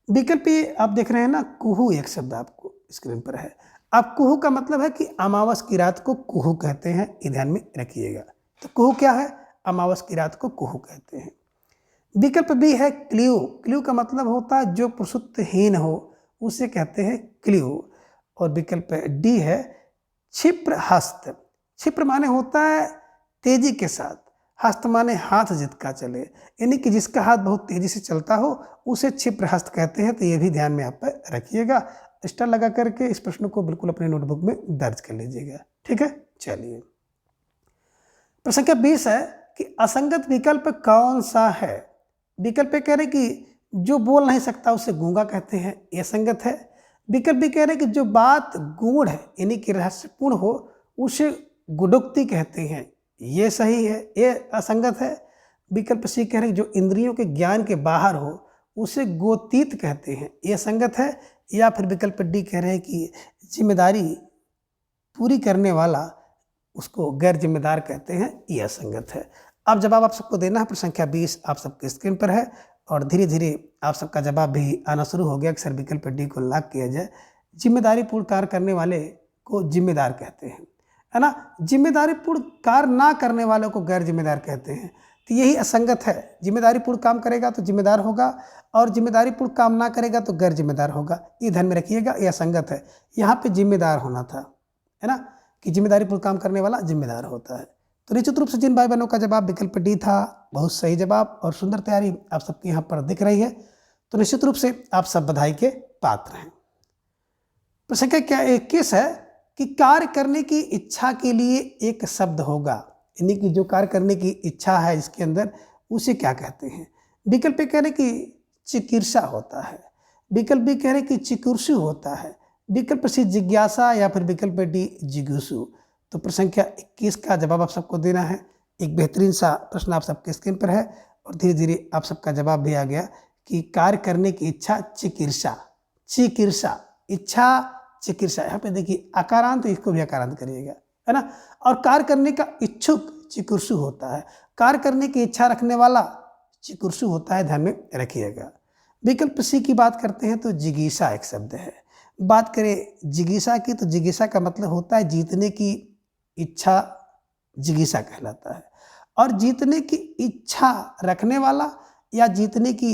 विकल्प पे आप देख रहे हैं ना, कुहू एक शब्द आपको स्क्रीन पर है। अब कुहू का मतलब है कि अमावस की रात को कुहू कहते हैं, ये ध्यान में रखिएगा। तो कुहू क्या है? अमावस की रात को कुहू कहते हैं। विकल्प बी है क्ल्यू। क्ल्यू का मतलब होता है जो प्रसुप्तहीन हो उसे कहते हैं क्ल्यू। और विकल्प डी है क्षिप्र हस्त। क्षिप्र माने होता है तेजी के साथ, हस्त माने हाथ जिसका चले, यानी कि जिसका हाथ बहुत तेजी से चलता हो उसे क्षिप्र हस्त कहते हैं। तो ये भी ध्यान में आप रखिएगा। स्टार लगा करके इस प्रश्न को बिल्कुल अपने नोटबुक में दर्ज कर लीजिएगा, ठीक है। चलिए, प्रश्न संख्या 20 है कि असंगत विकल्प कौन सा है। विकल्प कह रहे कि जो बोल नहीं सकता उसे गूंगा कहते हैं, यह संगत है। विकल्प भी कह रहे कि जो बात गूढ़ है यानी कि रहस्यपूर्ण हो उसे गुडुक्ति कहते हैं, ये सही है, ये असंगत है। विकल्प सी कह रहे जो इंद्रियों के ज्ञान के बाहर हो उसे गोतीत कहते हैं, ये संगत है। या फिर विकल्प डी कह रहे हैं कि जिम्मेदारी पूरी करने वाला उसको गैर जिम्मेदार कहते हैं, ये असंगत है। अब जवाब आप सबको देना है। प्रश्न संख्या 20 आप सबके स्क्रीन पर है और धीरे धीरे आप सबका जवाब भी आना शुरू हो गया कि सर विकल्प डी को लॉक किया जाए। जिम्मेदारी पूर्ण कार्य करने वाले को जिम्मेदार कहते हैं, है ना। जिम्मेदारी पूर्ण कार्य ना करने वालों को गैर जिम्मेदार कहते हैं। तो यही असंगत है। जिम्मेदारी पूर्ण काम करेगा तो जिम्मेदार होगा और जिम्मेदारी पूर्ण काम ना करेगा तो गैर जिम्मेदार होगा, ये ध्यान में रखिएगा, ये असंगत है। यहाँ पे जिम्मेदार होना था, है ना, कि जिम्मेदारी पूर्ण काम करने वाला जिम्मेदार होता है। तो निश्चित रूप से जिन भाई बहनों का जवाब विकल्प डी था, बहुत सही जवाब और सुंदर तैयारी आप सबकी यहाँ पर दिख रही है, तो निश्चित रूप से आप सब बधाई के पात्र हैं। प्रश्न संख्या क्या 21 है कि कार्य करने की इच्छा के लिए एक शब्द होगा, यानी कि जो कार्य करने की इच्छा है इसके अंदर उसे क्या कहते हैं। विकल्प कह रहे कि चिकीर्षा होता है, विकल्प बी कह रहे कि चिकुर्षु होता है, विकल्प सी जिज्ञासा या फिर विकल्प डी जिगुसु। तो प्रश्न संख्या 21 का जवाब आप सबको देना है। एक बेहतरीन सा प्रश्न आप सबके स्क्रीन पर है और धीरे धीरे आप सबका जवाब भी आ गया कि कार्य करने की इच्छा चिकीर्षा, चिकीर्षा, इच्छा चिकीर्षा। यहाँ पे देखिए आकारांत, इसको भी आकारांत करिएगा, है ना। और कार्य करने का इच्छुक चिकुर्षु होता है, कार्य करने की इच्छा रखने वाला चिकुर्षु होता है, ध्यान में रखिएगा। विकल्प सी की बात करते हैं तो जिगीषा एक शब्द है। बात करें जिगीषा की तो जिगीषा का मतलब होता है जीतने की इच्छा, जिगीषा कहलाता है। और जीतने की इच्छा रखने वाला या जीतने की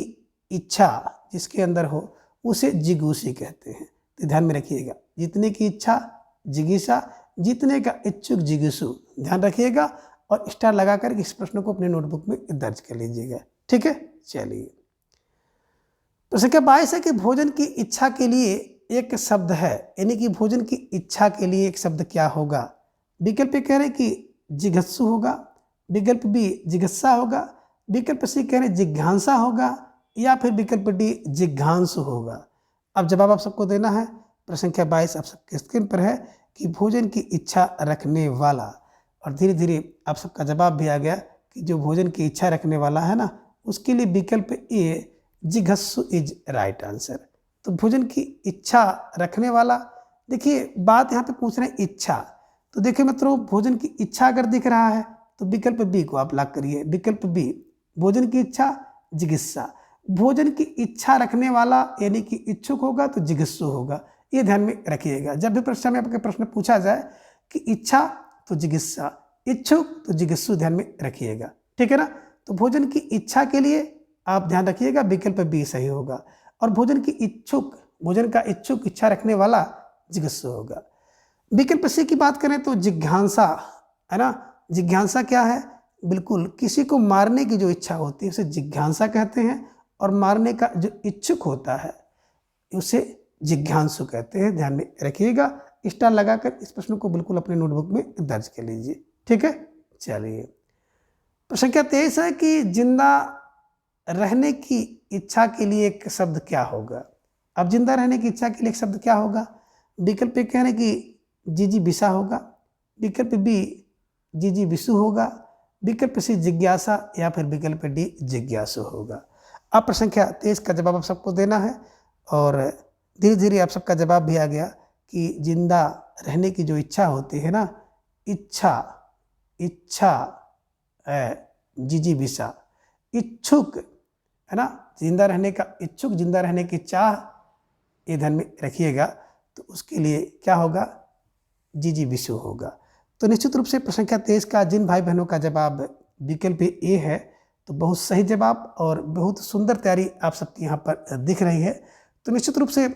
इच्छा जिसके अंदर हो उसे जिगुषी कहते हैं। तो ध्यान में रखिएगा, जीतने की इच्छा जिगीषा, जीतने का इच्छुक जिगीषु, ध्यान रखिएगा और स्टार लगाकर इस प्रश्न को अपने नोटबुक में दर्ज कर लीजिएगा, ठीक है। चलिए, तो संख्या 22 है कि भोजन की इच्छा के लिए एक शब्द है, यानी कि भोजन की इच्छा के लिए एक शब्द क्या होगा। विकल्प कह रहे कि जिघत्सु होगा, विकल्प बी जिगस्सा होगा, विकल्प सी कह रहे जिज्ञासा होगा या फिर विकल्प डी जिज्ञांसु होगा। अब जवाब आप सबको देना है। प्रश्न संख्या 22 आप सबके स्क्रीन पर है कि भोजन की इच्छा रखने वाला, और धीरे धीरे आप सबका जवाब भी आ गया कि जो भोजन की इच्छा रखने वाला है ना, उसके लिए विकल्प ए जिघत्सु इज राइट आंसर। तो भोजन की इच्छा रखने वाला, देखिए बात यहाँ पे पूछ रहे हैं इच्छा, तो देखिए मित्रों भोजन की इच्छा अगर दिख रहा है तो विकल्प बी को आप लॉक करिए। विकल्प बी भोजन की इच्छा जिगिस्सा, भोजन की इच्छा रखने वाला यानी कि इच्छुक होगा तो जिगिस्सु होगा, ये ध्यान में रखिएगा। जब भी परीक्षा में आपके प्रश्न पूछा जाए कि इच्छा तो जिगिस्सा, इच्छुक तो जिगिस्सु, ध्यान में रखिएगा, ठीक है ना। तो भोजन की इच्छा के लिए आप ध्यान रखिएगा विकल्प बी सही होगा, और भोजन की इच्छुक, भोजन का इच्छुक इच्छा रखने वाला जिज्ञासु होगा। विकल्प सी की बात करें तो जिज्ञासा, है ना। जिज्ञासा क्या है, बिल्कुल किसी को मारने की जो इच्छा होती है उसे जिज्ञासा कहते हैं, और मारने का जो इच्छुक होता है उसे जिज्ञासु कहते हैं, ध्यान में रखिएगा। स्टार लगाकर इस प्रश्न को बिल्कुल अपने नोटबुक में दर्ज कर लीजिए, ठीक है। चलिए, प्रश्न संख्या 23 है कि जिंदा रहने की इच्छा के लिए एक शब्द क्या होगा। अब जिंदा रहने की इच्छा के लिए एक शब्द क्या होगा। विकल्प कह रहे हैं कि जीजी बिसा होगा, विकल्प बी जीजी विसु होगा, विकल्प सी जिज्ञासा या फिर विकल्प डी जिज्ञासु होगा। अब प्रश्न संख्या 23 का जवाब आप सबको देना है। और धीरे धीरे आप सबका जवाब भी आ गया कि जिंदा रहने की जो इच्छा होती है ना, इच्छा, इच्छा जिजीविषा, इच्छुक है ना, जिंदा रहने का इच्छुक, जिंदा रहने की चाह, ये ध्यान में रखिएगा। तो उसके लिए क्या होगा, जिजीविषु होगा। तो निश्चित रूप से प्रश्न संख्या 23 का जिन भाई बहनों का जवाब विकल्प ए है, तो बहुत सही जवाब और बहुत सुंदर तैयारी आप सबकी यहाँ पर दिख रही है। तो निश्चित रूप से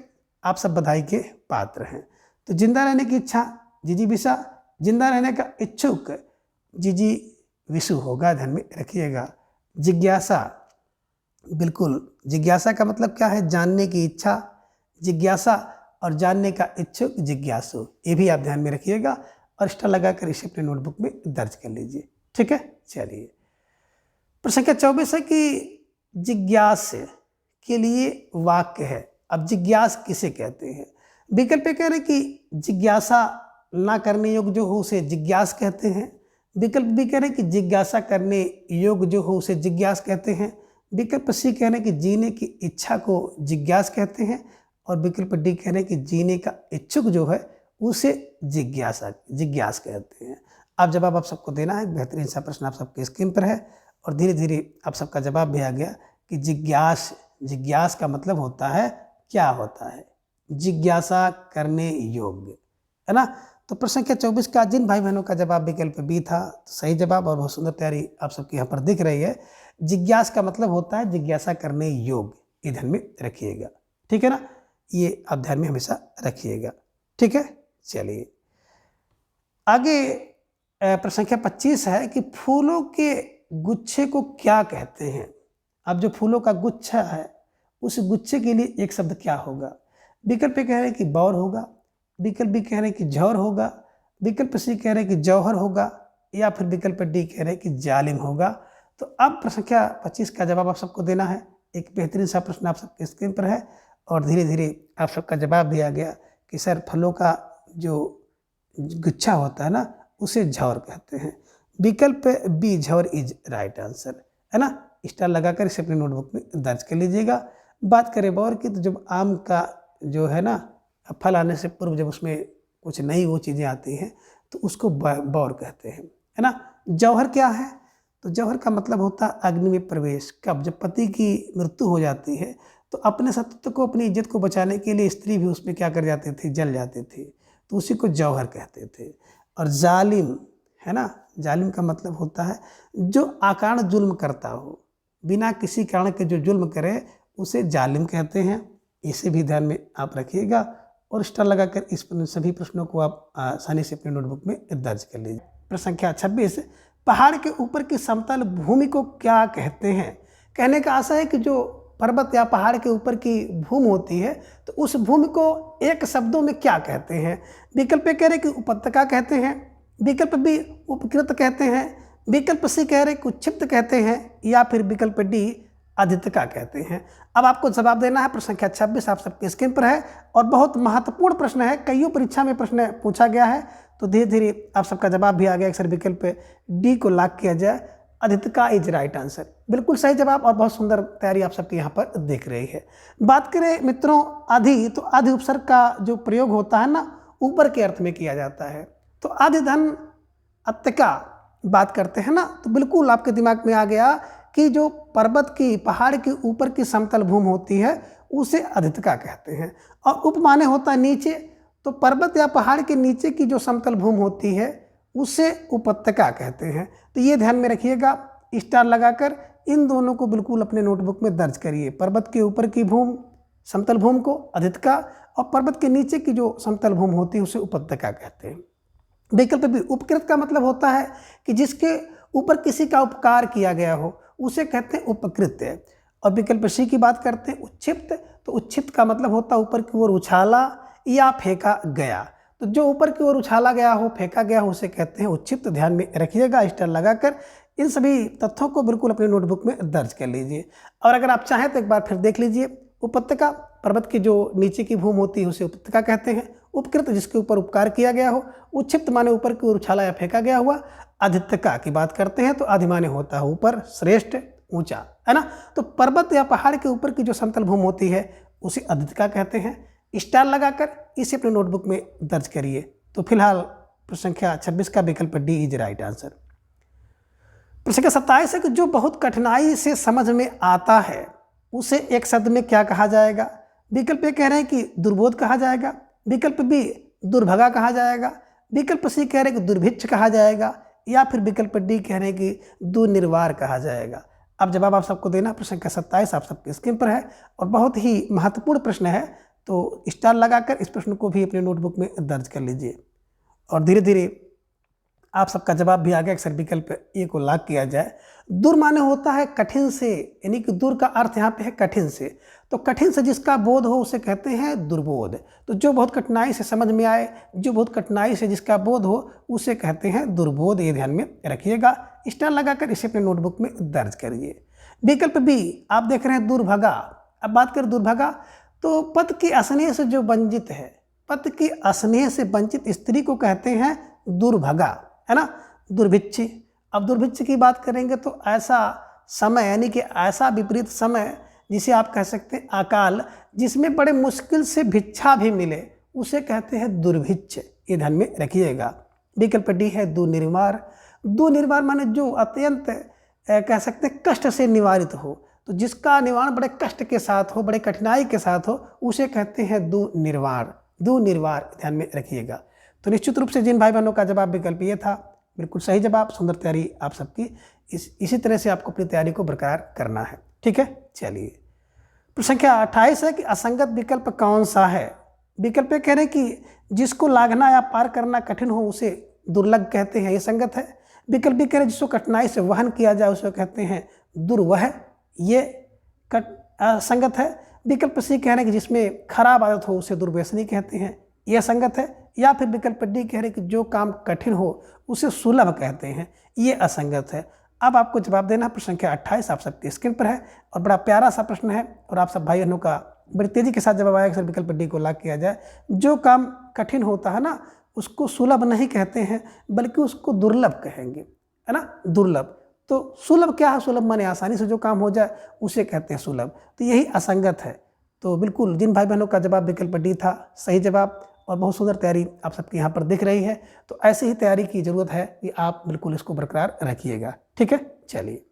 आप सब बधाई के पात्र हैं। तो जिंदा रहने की इच्छा जिजीविषा, जिंदा रहने का इच्छुक जिजीविषु होगा, ध्यान में रखिएगा। जिज्ञासा, बिल्कुल, जिज्ञासा का मतलब क्या है, जानने की इच्छा, जिज्ञासा, और जानने का इच्छुक जिज्ञासु, ये भी आप ध्यान में रखिएगा और स्टार लगाकर इसे अपने नोटबुक में दर्ज कर लीजिए। ठीक है, चलिए प्रश्न संख्या 24 है कि जिज्ञास के लिए वाक्य है। अब जिज्ञास किसे कहते हैं? विकल्प कह रहे हैं कि जिज्ञासा ना करने योग्य जो हो उसे जिज्ञास कहते हैं। विकल्प भी कह रहे हैं कि जिज्ञासा करने योग्य जो हो उसे जिज्ञास कहते हैं। विकल्प सी कह रहे हैं कि जीने की इच्छा को जिज्ञास कहते हैं। और विकल्प डी कह रहे हैं कि जीने का इच्छुक जो है उसे जिज्ञास कहते हैं। अब जवाब आप सबको देना है। बेहतरीन सा प्रश्न आप सबके स्क्रीन पर है और धीरे धीरे आप सबका जवाब भी आ गया कि जिज्ञास का मतलब होता है, क्या होता है, जिज्ञासा करने योग्य, है ना। तो प्रश्न संख्या 24 का जिन भाई बहनों का जवाब विकल्प बी था, तो सही जवाब और बहुत सुंदर तैयारी आप सबकी यहाँ पर दिख रही है। जिज्ञास का मतलब होता है जिज्ञासा करने योग्य, ये ध्यान में रखिएगा। ठीक है ना, ये आप ध्यान में हमेशा रखिएगा। ठीक है, चलिए आगे प्रश्न संख्या 25 है कि फूलों के गुच्छे को क्या कहते हैं। अब जो फूलों का गुच्छा है उस गुच्छे के लिए एक शब्द क्या होगा? विकल्प कह रहे हैं कि बौर होगा, विकल्प बी कह रहे हैं कि जौहर होगा, विकल्प सी कह रहे हैं कि जौहर होगा, या फिर विकल्प डी कह रहे हैं कि जालिम होगा। तो अब प्रश्न संख्या 25 का जवाब आप सबको देना है। एक बेहतरीन सा प्रश्न आप सबके स्क्रीन पर है और धीरे धीरे आप सबका जवाब भी आ गया कि सर फलों का जो गुच्छा होता है ना उसे झौर कहते हैं। विकल्प बी झौर इज राइट आंसर, है ना। स्टार लगाकर इसे अपनी नोटबुक में दर्ज कर लीजिएगा। बात करें बौर की, तो जब आम का जो है ना फल आने से पूर्व जब उसमें कुछ नई वो चीज़ें आती हैं तो उसको बौर कहते हैं, है ना। जौहर क्या है? तो जौहर का मतलब होता है अग्नि में प्रवेश। कब? जब पति की मृत्यु हो जाती है तो अपने सत्य को, अपनी इज्जत को बचाने के लिए स्त्री भी उसमें क्या कर जाती थी, जल जाती थी, तो उसी को जौहर कहते थे। और जालिम, है ना, जालिम का मतलब होता है जो अकारण जुल्म करता हो, बिना किसी कारण के जो जुल्म करे उसे जालिम कहते हैं। इसे भी ध्यान में आप रखिएगा और स्टार लगाकर इस सभी प्रश्नों को आप आसानी से अपनी नोटबुक में दर्ज कर लीजिए। प्रश्न संख्या 26, पहाड़ के ऊपर की समतल भूमि को क्या कहते हैं? कहने का आशा है कि जो पर्वत या पहाड़ के ऊपर की भूमि होती है तो उस भूमि को एक शब्दों में क्या कहते हैं? विकल्प कह रहे कि उपत्यका कहते हैं, विकल्प बी उपकृत कहते हैं, विकल्प सी कह रहे कि उच्छिप्त कहते हैं, या फिर विकल्प डी अधिकता कहते हैं। अब आपको जवाब देना है। प्रश्न संख्या 26 आप सबके स्क्रीन पर है और बहुत महत्वपूर्ण प्रश्न है, कईयों परीक्षा में प्रश्न पूछा गया है। तो धीरे धीरे आप सबका जवाब भी आ गया। अक्सर विकल्प डी को लॉक किया जाए, अधिकता इज राइट आंसर, बिल्कुल सही जवाब और बहुत सुंदर तैयारी आप सबके यहाँ पर दिख रही है। बात करें मित्रों आधि, तो आधि उपसर्ग का जो प्रयोग होता है ना ऊपर के अर्थ में किया जाता है। तो आधि धन अत्यका बात करते हैं ना, तो बिल्कुल आपके दिमाग में आ गया कि जो पर्वत की, पहाड़ के ऊपर की समतल भूमि होती है उसे अधिकता कहते हैं। और उप माने होता है नीचे, तो पर्वत या पहाड़ के नीचे की जो समतल भूमि होती है उसे उपत्यका कहते हैं। तो ये ध्यान में रखिएगा, स्टार लगाकर इन दोनों को बिल्कुल अपने नोटबुक में दर्ज करिए। पर्वत के ऊपर की भूमि, समतल भूमि को अधिकता, और पर्वत के नीचे की जो समतल भूमि होती है उसे उपत्यका कहते हैं। विकल्प भी उपकृत का मतलब होता है कि जिसके ऊपर किसी का उपकार किया गया हो उसे कहते हैं उपकृत। और विकल्प सी की बात करते हैं उच्छिप्त, तो उच्छिप्त का मतलब होता है ऊपर की ओर उछाला या फेंका गया। तो जो ऊपर की ओर उछाला गया हो, फेंका गया हो उसे कहते हैं उच्छिप्त। ध्यान में रखिएगा, स्टार लगाकर इन सभी तथ्यों को बिल्कुल अपनी नोटबुक में दर्ज कर लीजिए। और अगर आप चाहें तो एक बार फिर देख लीजिए। उपत्यका, पर्वत की जो नीचे की भूमि होती है उसे उपत्यका कहते हैं। उपकृत, जिसके ऊपर उपकार किया गया हो। उच्छिप्त माने ऊपर की ओर उछाला या फेंका गया हुआ। अधिकता की बात करते हैं तो अधिमाने होता है ऊपर, श्रेष्ठ, ऊंचा, है ना। तो पर्वत या पहाड़ के ऊपर की जो समतल भूमि होती है उसे अद्वितीयता कहते हैं। स्टार लगाकर इसे अपने नोटबुक में दर्ज करिए। तो फिलहाल प्रश्न संख्या 26 का विकल्प डी इज राइट आंसर। प्रश्न संख्या 27 है कि जो बहुत कठिनाई से समझ में आता है उसे एक शब्द में क्या कहा जाएगा। विकल्प ए कह रहे हैं कि दुर्बोध कहा जाएगा, विकल्प बी दुर्भगा कहा जाएगा, विकल्प सी कह रहे हैं कि दुर्भिक्ष कहा जाएगा, या फिर विकल्प डी कह रहे हैं कि दुर्निर्वार कहा जाएगा। अब जवाब आप सबको देना। प्रश्न संख्या 27 आप सबकी स्क्रीन पर है और बहुत ही महत्वपूर्ण प्रश्न है, तो स्टार लगाकर इस प्रश्न को भी अपने नोटबुक में दर्ज कर लीजिए। और धीरे धीरे आप सबका जवाब भी आ गया। अक्सर विकल्प ए को लॉक किया जाए। दूर माने होता है कठिन से, यानी कि दूर का अर्थ यहाँ पे है कठिन से। तो कठिन से जिसका बोध हो उसे कहते हैं दुर्बोध। तो जो बहुत कठिनाई से समझ में आए, जो बहुत कठिनाई से जिसका बोध हो उसे कहते हैं दुर्बोध। ये ध्यान में रखिएगा। स्टार लगाकर इसे अपने नोटबुक में दर्ज करिए। विकल्प बी आप देख रहे हैं दुर्भगा। अब बात करें दुर्भगा, तो पति की स्नेह से जो वंचित है, पति की स्नेह से वंचित स्त्री को कहते हैं दुर्भगा, है ना, दुर्भिक्षी। अब दुर्भिक्ष की बात करेंगे तो ऐसा समय, यानी कि ऐसा विपरीत समय जिसे आप कह सकते हैं अकाल, जिसमें बड़े मुश्किल से भिक्षा भी मिले, उसे कहते हैं दुर्भिक्ष। ये ध्यान में रखिएगा। विकल्प डी है दुर्निर्वार। दुर्निर्वार माने जो अत्यंत कह सकते हैं कष्ट से निवारित हो, तो जिसका निवारण बड़े कष्ट के साथ हो, बड़े कठिनाई के साथ हो, उसे कहते हैं दुर्निर्वार। दुर्निर्वार ध्यान में रखिएगा। तो निश्चित रूप से जिन भाई बहनों का जवाब विकल्प ये था, बिल्कुल सही जवाब। सुंदर तैयारी आप सबकी। इसी तरह से आपको अपनी तैयारी को बरकरार करना है। ठीक है, चलिए। प्रश्न संख्या 28 है कि असंगत विकल्प कौन सा है। विकल्प कह रहे हैं कि जिसको लांघना या पार करना कठिन हो उसे दुर्लभ कहते हैं, ये संगत है। विकल्प भी कह रहे हैं जिसको कठिनाई से वहन किया जाए उसे कहते हैं दुर्वह, ये संगत है। विकल्प सी कह रहे हैं कि जिसमें खराब आदत हो उसे दुर्व्यसनी कहते हैं, यह संगत है। या फिर विकल्प डी कह रहे हैं कि जो काम कठिन हो उसे सुलभ कहते हैं, ये असंगत है। अब आपको जवाब देना। प्रश्न संख्या 28 आप सबकी स्क्रीन पर है और बड़ा प्यारा सा प्रश्न है और आप सब भाई बहनों का बड़ी तेजी के साथ जवाब आया। अक्सर विकल्प डी को लॉक किया जाए। जो काम कठिन होता है ना, उसको सुलभ नहीं कहते हैं बल्कि उसको दुर्लभ कहेंगे, है ना, दुर्लभ। तो सुलभ क्या है? सुलभ माने आसानी से जो काम हो जाए उसे कहते हैं सुलभ। तो यही असंगत है। तो बिल्कुल जिन भाई बहनों का जवाब विकल्प डी था, सही जवाब। और बहुत सुंदर तैयारी आप सबकी यहाँ पर दिख रही है। तो ऐसे ही तैयारी की जरूरत है कि आप बिल्कुल इसको बरकरार रखिएगा। ठीक है, चलिए।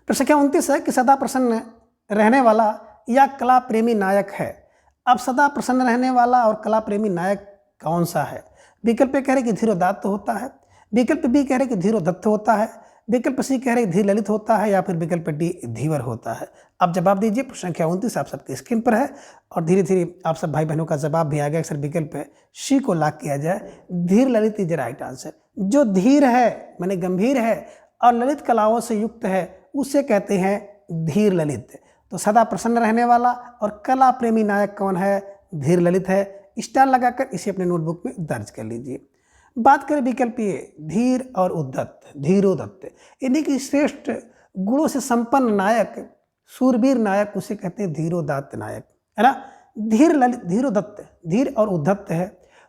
प्रश्न संख्या 29 है कि सदा प्रसन्न रहने वाला या कला प्रेमी नायक है। अब सदा प्रसन्न रहने वाला और कला प्रेमी नायक कौन सा है? विकल्प ए कह रहे कि धीरोदात्त होता है, विकल्प बी कह रहे कि धीरोदत्त होता है, विकल्प सी कह रहे धीर ललित होता है, या फिर विकल्प डी धीवर होता है। अब जवाब दीजिए। प्रश्न संख्या 29 आप सबकी स्क्रीन पर है और धीरे धीरे आप सब भाई बहनों का जवाब भी आ गया। अक्सर विकल्प सी को लॉक किया जाए। धीर ललित इज राइट आंसर। जो धीर है माने गंभीर है और ललित कलाओं से युक्त है उसे कहते हैं धीर ललित। तो सदा प्रसन्न रहने वाला और कला प्रेमी नायक कौन है? धीर ललित है। स्टार लगाकर इसे अपने नोटबुक में दर्ज कर लीजिए। बात करें विकल्प ए धीर और उद्धत, धीरोदत्त, यानी कि श्रेष्ठ गुणों से संपन्न नायक, सूरवीर नायक, उसे कहते हैं धीरोदात्त नायक, है ना। धीर ललित, धीरोदत्त, धीर और उद्धत है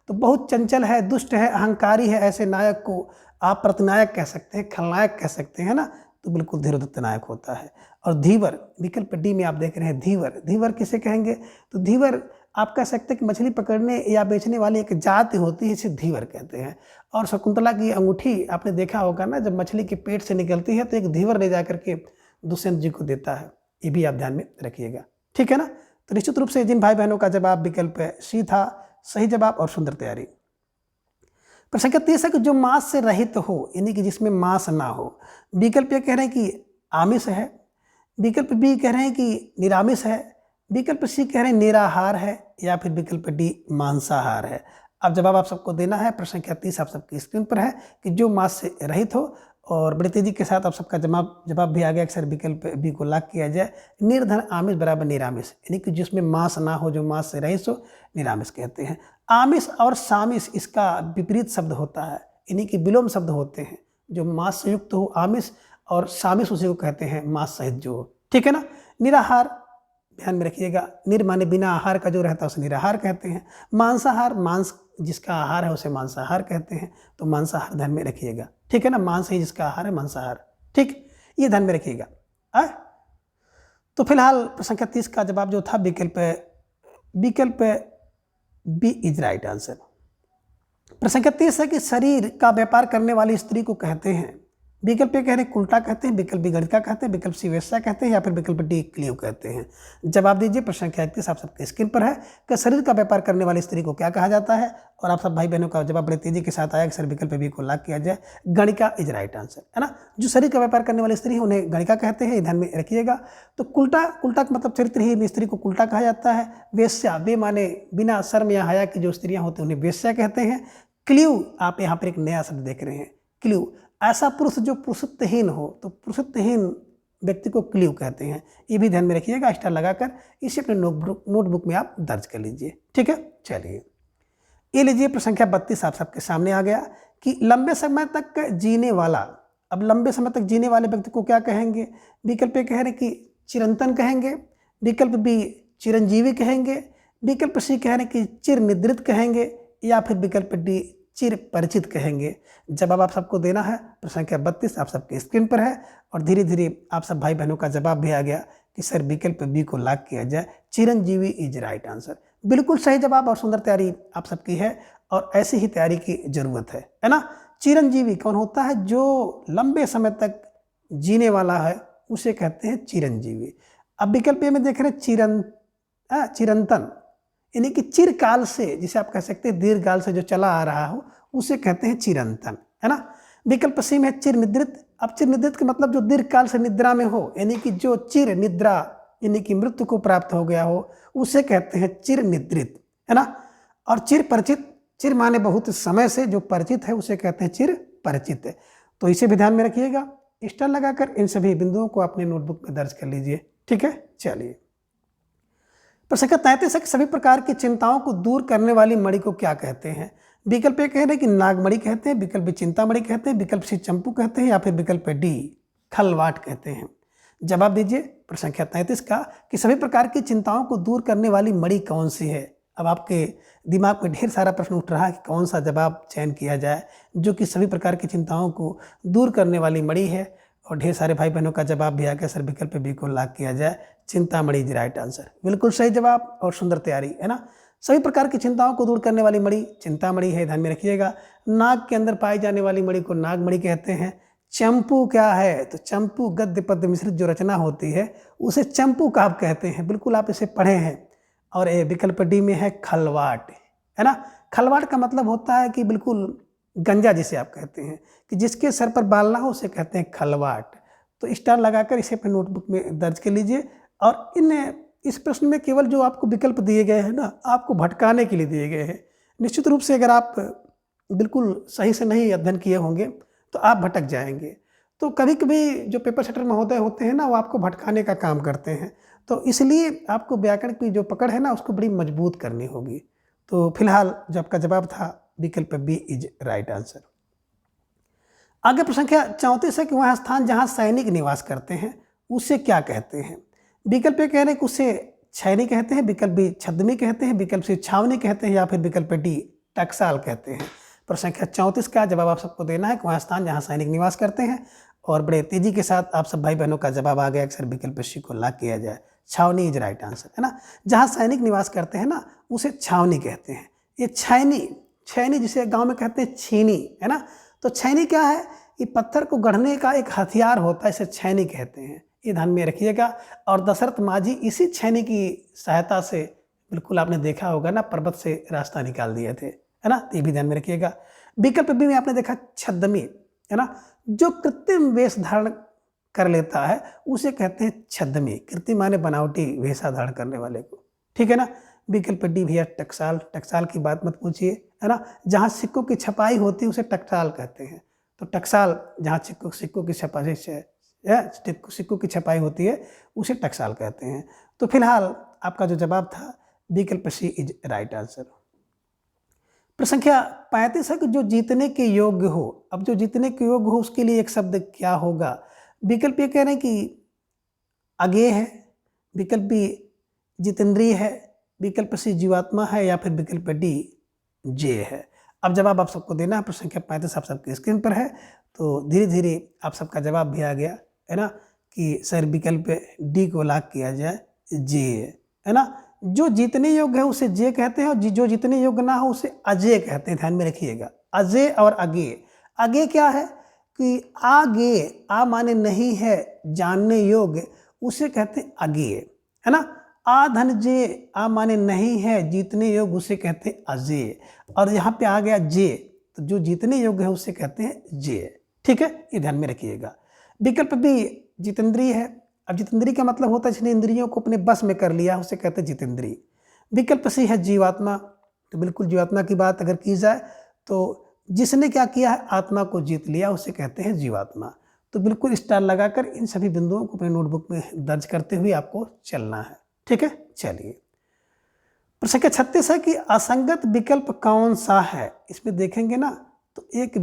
तो बहुत चंचल है, दुष्ट है, अहंकारी है। ऐसे नायक को आप प्रतिनायक कह सकते हैं, खलनायक कह सकते हैं ना। तो बिल्कुल धीरोदत्त नायक होता है। और धीवर, विकल्प डी में आप देख रहे हैं धीवर। धीवर किसे कहेंगे? तो धीवर आप कह सकते हैं कि मछली पकड़ने या बेचने वाली एक जाति होती है, इसे धीवर कहते हैं। और शकुंतला की अंगूठी आपने देखा होगा ना, जब मछली के पेट से निकलती है तो एक धीवर ले जाकर के दुष्यंत जी को देता है। ये भी आप ध्यान में रखिएगा। ठीक है ना। तो निश्चित रूप से जिन भाई बहनों का जवाब विकल्प सी था, सही जवाब और सुंदर तैयारी। प्रश्न संख्या 30 है कि जो मांस से रहित हो, यानी कि जिसमें मांस ना हो। विकल्प ये कह रहे हैं कि आमिष है, विकल्प बी कह रहे हैं कि निरामिष है, विकल्प सी कह रहे हैं निराहार है, या फिर विकल्प डी मांसाहार है। अब जवाब आप सबको देना है। प्रश्न संख्या 30 आप सबकी स्क्रीन पर है कि जो मांस से रहित हो। और बड़ी तेजी के साथ आप सबका जवाब भी आ गया। अक्सर विकल्प बी को लॉक किया जाए। निर्धन आमिष बराबर निरामिष, यानी कि जिसमें मांस ना हो, जो मांस से रहित हो, निरामिष कहते हैं। आमिष और सामिष इसका विपरीत शब्द होता है, यानी कि विलोम शब्द होते हैं। जो मांस से युक्त हो आमिष, और सामिष उसी को कहते हैं मांस सहित जो हो। ठीक है ना। निराहार ध्यान में रखिएगा। निर माने बिना आहार का जो रहता है उसे निराहार कहते हैं। मांसाहार, मांस जिसका आहार है उसे मांसाहार कहते हैं। तो मांसाहार ध्यान में रखिएगा। ठीक है ना। मांस ही जिसका आहार है मांसाहार। ठीक, ये ध्यान में रखिएगा। तो फिलहाल प्रश्न संख्या 30 का जवाब जो था विकल्प बी इज राइट आंसर। प्रश्न संख्या 30 है कि शरीर का व्यापार करने वाली स्त्री को कहते हैं। विकल्प ए कह रहे उल्टा कहते हैं, विकल्प बी गणिका कहते हैं, विकल्प सी वेश्या कहते हैं, या फिर विकल्प डी क्लीव कहते हैं। जवाब दीजिए। प्रश्न संख्या 31 आप सबके स्क्रीन पर है कि शरीर का व्यापार करने वाली स्त्री को क्या कहा जाता है, और आप सब भाई बहनों का जवाब बड़े तेजी के साथ आया कि सर विकल्प बी को लॉक किया जाए, गणिका इज राइट आंसर, है ना। जो शरीर का व्यापार करने वाली स्त्री है उन्हें गणिका कहते हैं, ध्यान में रखिएगा। तो कुल्टा का मतलब चरित्रहीन स्त्री को कुल्टा कहा जाता है। वेश्या, वे माने बिना शर्म या हया की जो स्त्रियां होती हैं उन्हें वेश्या कहते हैं। क्लीव, आप यहाँ पर एक नया शब्द देख रहे हैं, क्लीव, ऐसा पुरुष जो पुरुषत्वहीन हो, तो पुरुषत्वहीन व्यक्ति को क्लीव कहते हैं। ये भी ध्यान में रखिएगा, स्टार लगाकर इसे अपने नोटबुक में आप दर्ज कर लीजिए, ठीक है। चलिए ये लीजिए, प्रश्न संख्या 32 आप सबके सामने आ गया कि लंबे समय तक जीने वाला, अब लंबे समय तक जीने वाले व्यक्ति को क्या कहेंगे। विकल्प ए कह रहे कि चिरंतन कहेंगे, विकल्प बी चिरंजीवी कहेंगे, विकल्प सी कह रहे कि चिर निद्रित कहेंगे, या फिर विकल्प डी चिर परिचित कहेंगे। जवाब आप सबको देना है। प्रश्न संख्या 32 आप सबके स्क्रीन पर है, और धीरे धीरे आप सब भाई बहनों का जवाब भी आ गया कि सर विकल्प बी को लॉक किया जाए, चिरंजीवी इज राइट आंसर। बिल्कुल सही जवाब और सुंदर तैयारी आप सबकी है, और ऐसी ही तैयारी की जरूरत है ना। चिरंजीवी कौन होता है, जो लंबे समय तक जीने वाला है उसे कहते हैं चिरंजीवी। अब विकल्प ए में देख रहे हैं चिरंतन, यानी कि चिरकाल से, जिसे आप कह सकते हैं दीर्घकाल से जो चला आ रहा हो उसे कहते हैं चिरंतन, है ना। विकल्प सी में चिर निद्रित। अब चिर निद्रित का मतलब जो दीर्घकाल से निद्रा में हो, यानी कि जो चिर निद्रा यानी कि मृत्यु को प्राप्त हो गया हो उसे कहते हैं चिर निद्रित, है ना। और चिर परिचित, चिर माने बहुत समय से, जो परिचित है उसे कहते हैं चिर परिचित। तो इसे भी ध्यान में रखिएगा, स्टार लगाकर इन सभी बिंदुओं को अपने नोटबुक में दर्ज कर लीजिए, ठीक है। चलिए प्रश्न संख्या 33 है कि सभी प्रकार की चिंताओं को दूर करने वाली मणि को क्या कहते हैं। विकल्प ए कह रहे हैं कि नागमणि कहते हैं, विकल्प बी चिंतामणि कहते हैं, विकल्प सी चंपू कहते हैं, या फिर विकल्प डी खलवाट कहते हैं। जवाब दीजिए। प्रश्न संख्या 33 का कि सभी प्रकार की चिंताओं को दूर करने वाली मणि कौन सी है। अब आपके दिमाग में ढेर सारा प्रश्न उठ रहा है कि कौन सा जवाब चयन किया जाए जो कि सभी प्रकार की चिंताओं को दूर करने वाली मणि है, और ढेर सारे भाई बहनों का जवाब भी आ गया सर विकल्प बी को लॉक किया जाए, चिंतामणि इज राइट आंसर। बिल्कुल सही जवाब और सुंदर तैयारी, है ना। सभी प्रकार की चिंताओं को दूर करने वाली मणि चिंतामणि है, ध्यान में रखिएगा। नाग के अंदर पाई जाने वाली मणि को नागमणि कहते हैं। चंपू क्या है, तो चंपू गद्य पद्य मिश्रित जो रचना होती है उसे चंपू काव्य कहते हैं, बिल्कुल आप इसे पढ़े हैं। और विकल्प डी में है खलवाट, है ना। खलवाट का मतलब होता है कि बिल्कुल गंजा, जिसे आप कहते हैं कि जिसके सर पर बाल ना हो उसे कहते हैं खलवाट। तो स्टार लगाकर इसे अपने नोटबुक में दर्ज कर लीजिए। और इस प्रश्न में केवल जो आपको विकल्प दिए गए हैं ना, आपको भटकाने के लिए दिए गए हैं। निश्चित रूप से अगर आप बिल्कुल सही से नहीं अध्ययन किए होंगे तो आप भटक जाएंगे। तो कभी कभी जो पेपर सेटर महोदय होते हैं ना, वो आपको भटकाने का काम करते हैं। तो इसलिए आपको व्याकरण की जो पकड़ है ना उसको बड़ी मजबूत करनी होगी। तो फिलहाल जो आपका जवाब था विकल्प बी इज राइट आंसर। आगे प्रश्न संख्या 34 है कि वह स्थान जहां सैनिक निवास करते हैं उसे क्या कहते हैं। विकल्प ए कह रहे हैं कि उसे छैनी कहते हैं, विकल्प बी छद्मी कहते हैं, विकल्प सी छावनी कहते हैं, या फिर विकल्प डी टकसाल कहते हैं। प्रश्न संख्या 34 का जवाब आप सबको देना है कि वह स्थान जहां सैनिक निवास करते हैं, और बड़े तेजी के साथ आप सब भाई बहनों का जवाब आ गया कि सर विकल्प सी को लॉक किया जाए, छावनी इज राइट आंसर, है ना। जहाँ सैनिक निवास करते हैं ना उसे छावनी कहते हैं। ये छैनी जिसे गांव में कहते हैं छीनी, है ना। तो छैनी क्या है, ये पत्थर को गढ़ने का एक हथियार होता है, इसे छैनी कहते हैं, ये ध्यान में रखिएगा। और दशरथ माझी इसी छैनी की सहायता से, बिल्कुल आपने देखा होगा ना, पर्वत से रास्ता निकाल दिए थे, है ना। ये भी ध्यान में रखिएगा। विकल्प बी में आपने देखा छद्मी, है ना, जो कृत्रिम वेश धारण कर लेता है उसे कहते हैं छद्मी। कृत्रिम माने बनावटी वेशा धारण करने वाले को, ठीक है ना। विकल्प डी भैया टकसाल की बात मत पूछिए, है ना। जहाँ सिक्कों की छपाई होती है उसे टकसाल कहते हैं। तो टकसाल जहाँ सिक्कों की छपाई होती है उसे टकसाल कहते हैं। तो फिलहाल आपका जो जवाब था विकल्प सी इज राइट आंसर। प्रश्न संख्या 35 है कि जो जीतने के योग्य हो। अब जो जीतने के योग्य हो उसके लिए एक शब्द क्या होगा। विकल्प ये कह रहे हैं कि अज्ञेय है, विकल्प बी जितेंद्रिय है, विकल्प सी जीवात्मा है, या फिर विकल्प डी जे है। अब जवाब आप सबको देना है। प्रश्न संख्या 35 आप सबकी स्क्रीन पर है। तो धीरे धीरे आप सबका जवाब भी आ गया, है ना। कि सर विकल्प डी को लॉक किया जाए, जे, है ना। जो जीतने योग्य है उसे जे कहते हैं और जो जीतने योग्य ना हो उसे अजेय कहते हैं, ध्यान में रखिएगा। अजेय और अगेय। अगेय क्या है कि आगे, आ माने नहीं है, जानने योग्य, उसे कहते हैं अगेय, है ना। आ धन जे, आ माने नहीं है, जीतने योग्य, उसे कहते हैं अजेय। और यहाँ पे आ गया जे, तो जो जीतने योग्य है उसे कहते हैं जे। ठीक है, ये ध्यान में रखिएगा। विकल्प बी जितेंद्रिय है। अब जितेंद्रिय का मतलब होता है जिसने इंद्रियों को अपने बस में कर लिया, उसे कहते हैं जितेंद्रिय। विकल्प सी है जीवात्मा। तो बिल्कुल जीवात्मा की बात अगर की जाए तो जिसने क्या किया है, आत्मा को जीत लिया, उसे कहते हैं जीवात्मा। तो बिल्कुल स्टार लगाकर इन सभी बिंदुओं को अपने नोटबुक में दर्ज करते हुए आपको चलना है। ठीक है, चलिए। प्रश्न संख्या 36 है कि असंगत विकल्प कौन सा है। इसमें देखेंगे ना तो एक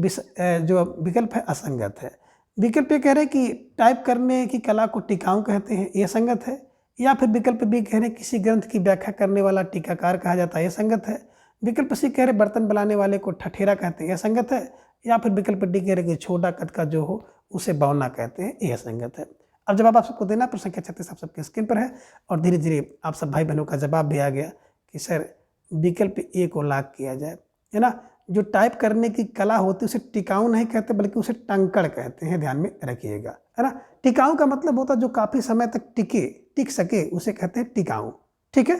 जो विकल्प है असंगत है। विकल्प ये कह रहे हैं कि टाइप करने की कला को टिकाऊ कहते हैं, ये संगत है। या फिर विकल्प बी कह रहे हैं किसी ग्रंथ की व्याख्या करने वाला टीकाकार कहा जाता है, ये संगत है। विकल्प सी कह रहे बर्तन बनाने वाले को ठठेरा कहते हैं, यह संगत है। या फिर विकल्प डी कह रहे कि छोटा कद का जो हो उसे बौना कहते हैं, यह संगत है। अब जवाब आप सबको देना, प्रश्न संख्या 36 आप सबके स्क्रीन पर है और धीरे धीरे आप सब भाई बहनों का जवाब भी आ गया कि सर विकल्प ए को लॉक किया जाए, है ना। जो टाइप करने की कला होती है उसे टिकाऊ नहीं कहते बल्कि उसे टंकड़ कहते हैं, ध्यान में रखिएगा, है ना। टिकाऊ का मतलब होता है जो काफ़ी समय तक टिक सके उसे कहते हैं टिकाऊ। ठीक है,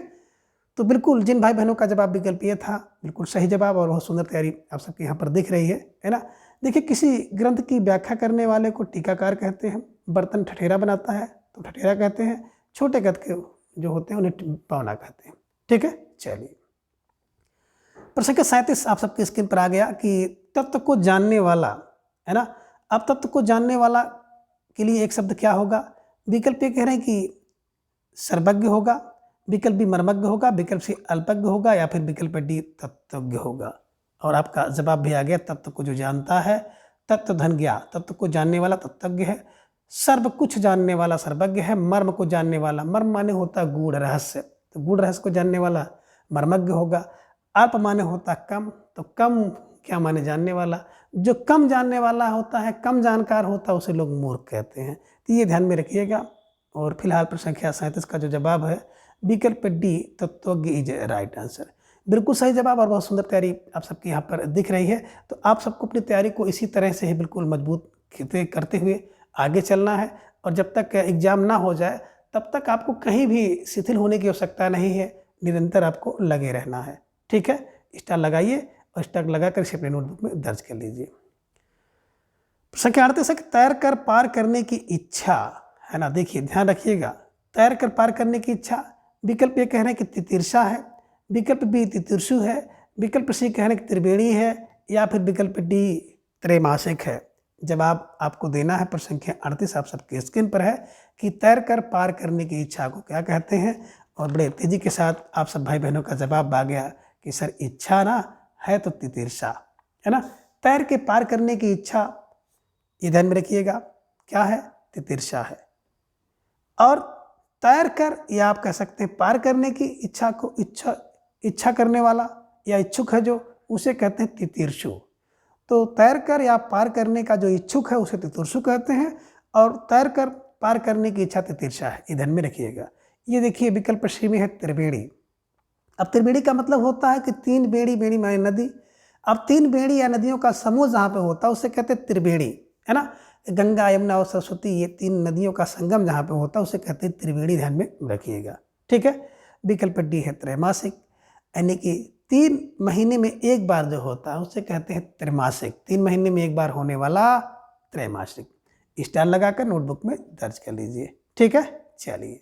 तो बिल्कुल जिन भाई बहनों का जवाब विकल्प ये था बिल्कुल सही जवाब और बहुत सुंदर तैयारी आप सबके यहाँ पर दिख रही है ना। देखिए, किसी ग्रंथ की व्याख्या करने वाले को टीकाकार कहते हैं, बर्तन ठठेरा बनाता है तो ठठेरा कहते हैं, छोटे कद के जो होते हैं उन्हें बौना कहते हैं। ठीक है, चलिए। प्रश्न संख्या 37 आप सबके स्क्रीन पर आ गया कि तत्व को जानने वाला, है ना। अब तत्व को जानने वाला के लिए एक शब्द क्या होगा। विकल्प ये कह रहे हैं कि सर्वज्ञ होगा, विकल्प बी मर्मज्ञ होगा, विकल्प सी अल्पज्ञ होगा, या फिर विकल्प डी तत्वज्ञ होगा। और आपका जवाब भी आ गया, तत्व को जो जानता है तत्व धन ज्ञा, तत्व को जानने वाला तत्वज्ञ है। सर्व कुछ जानने वाला सर्वज्ञ है। मर्म को जानने वाला, मर्म माने होता गूढ़ रहस्य, तो गूढ़ रहस्य को जानने वाला मर्मज्ञ होगा। अल्प माने होता कम, तो कम क्या माने जानने वाला, जो कम जानने वाला होता है, कम जानकार होता है, उसे लोग मूर्ख कहते हैं। तो ये ध्यान में रखिएगा। और फिलहाल प्रश्न संख्या 37 का जो जवाब है विकल्प डी तत्वज्ञ इज राइट आंसर, बिल्कुल सही जवाब और बहुत सुंदर तैयारी आप सबकी यहाँ पर दिख रही है। तो आप सबको अपनी तैयारी को इसी तरह से ही बिल्कुल मजबूत करते हुए आगे चलना है। और जब तक एग्जाम ना हो जाए तब तक आपको कहीं भी शिथिल होने की आवश्यकता नहीं है, निरंतर आपको लगे रहना है। ठीक है, स्टार लगाइए और स्टार लगाकर इसे अपने नोटबुक में दर्ज कर लीजिए। प्रश्न संख्या 38 है कि तैर कर पार करने की इच्छा, है ना। देखिए ध्यान रखिएगा, तैर कर पार करने की इच्छा। विकल्प ये कह रहे हैं कि तितिर्षा है, विकल्प बी तितिर्षु है, विकल्प सी कह रहे हैं कि त्रिवेणी है, या फिर विकल्प डी त्रैमासिक है। जवाब आपको देना है। प्रश्न संख्या 38 आप सबके स्क्रीन पर है कि तैर कर पार करने की इच्छा को क्या कहते हैं। और बड़े तेजी के साथ आप सब भाई बहनों का जवाब आ गया कि सर इच्छा ना है तो तितिर्षा, है ना। तैर के पार करने की इच्छा, ये ध्यान में रखिएगा, क्या है, तितिर्षा है। और तैर कर, या आप कह सकते हैं पार करने की इच्छा को इच्छा करने वाला या इच्छुक है जो, उसे कहते हैं तितिर्षु। तो तैर कर या पार करने का जो इच्छुक है उसे तितिर्षु कहते हैं, और तैर कर पार करने की इच्छा तितिर्षा है, ये ध्यान में रखिएगा। ये देखिए विकल्प सी में है त्रिवेणी। अब त्रिवेणी का मतलब होता है कि तीन बेड़ी, बेड़ी माने नदी। अब तीन बेड़ी या नदियों का समूह जहाँ पे होता है उसे कहते हैं त्रिवेणी, है ना। गंगा, यमुना और सरस्वती, ये तीन नदियों का संगम जहाँ पे होता है उसे कहते हैं त्रिवेणी, ध्यान में रखिएगा। ठीक है, विकल्प डी है त्रैमासिक, यानी कि 3 महीने में एक बार जो होता है उसे कहते हैं त्रैमासिक, 3 महीने में एक बार होने वाला त्रैमासिक। स्टार लगाकर नोटबुक में दर्ज कर लीजिए। ठीक है, चलिए।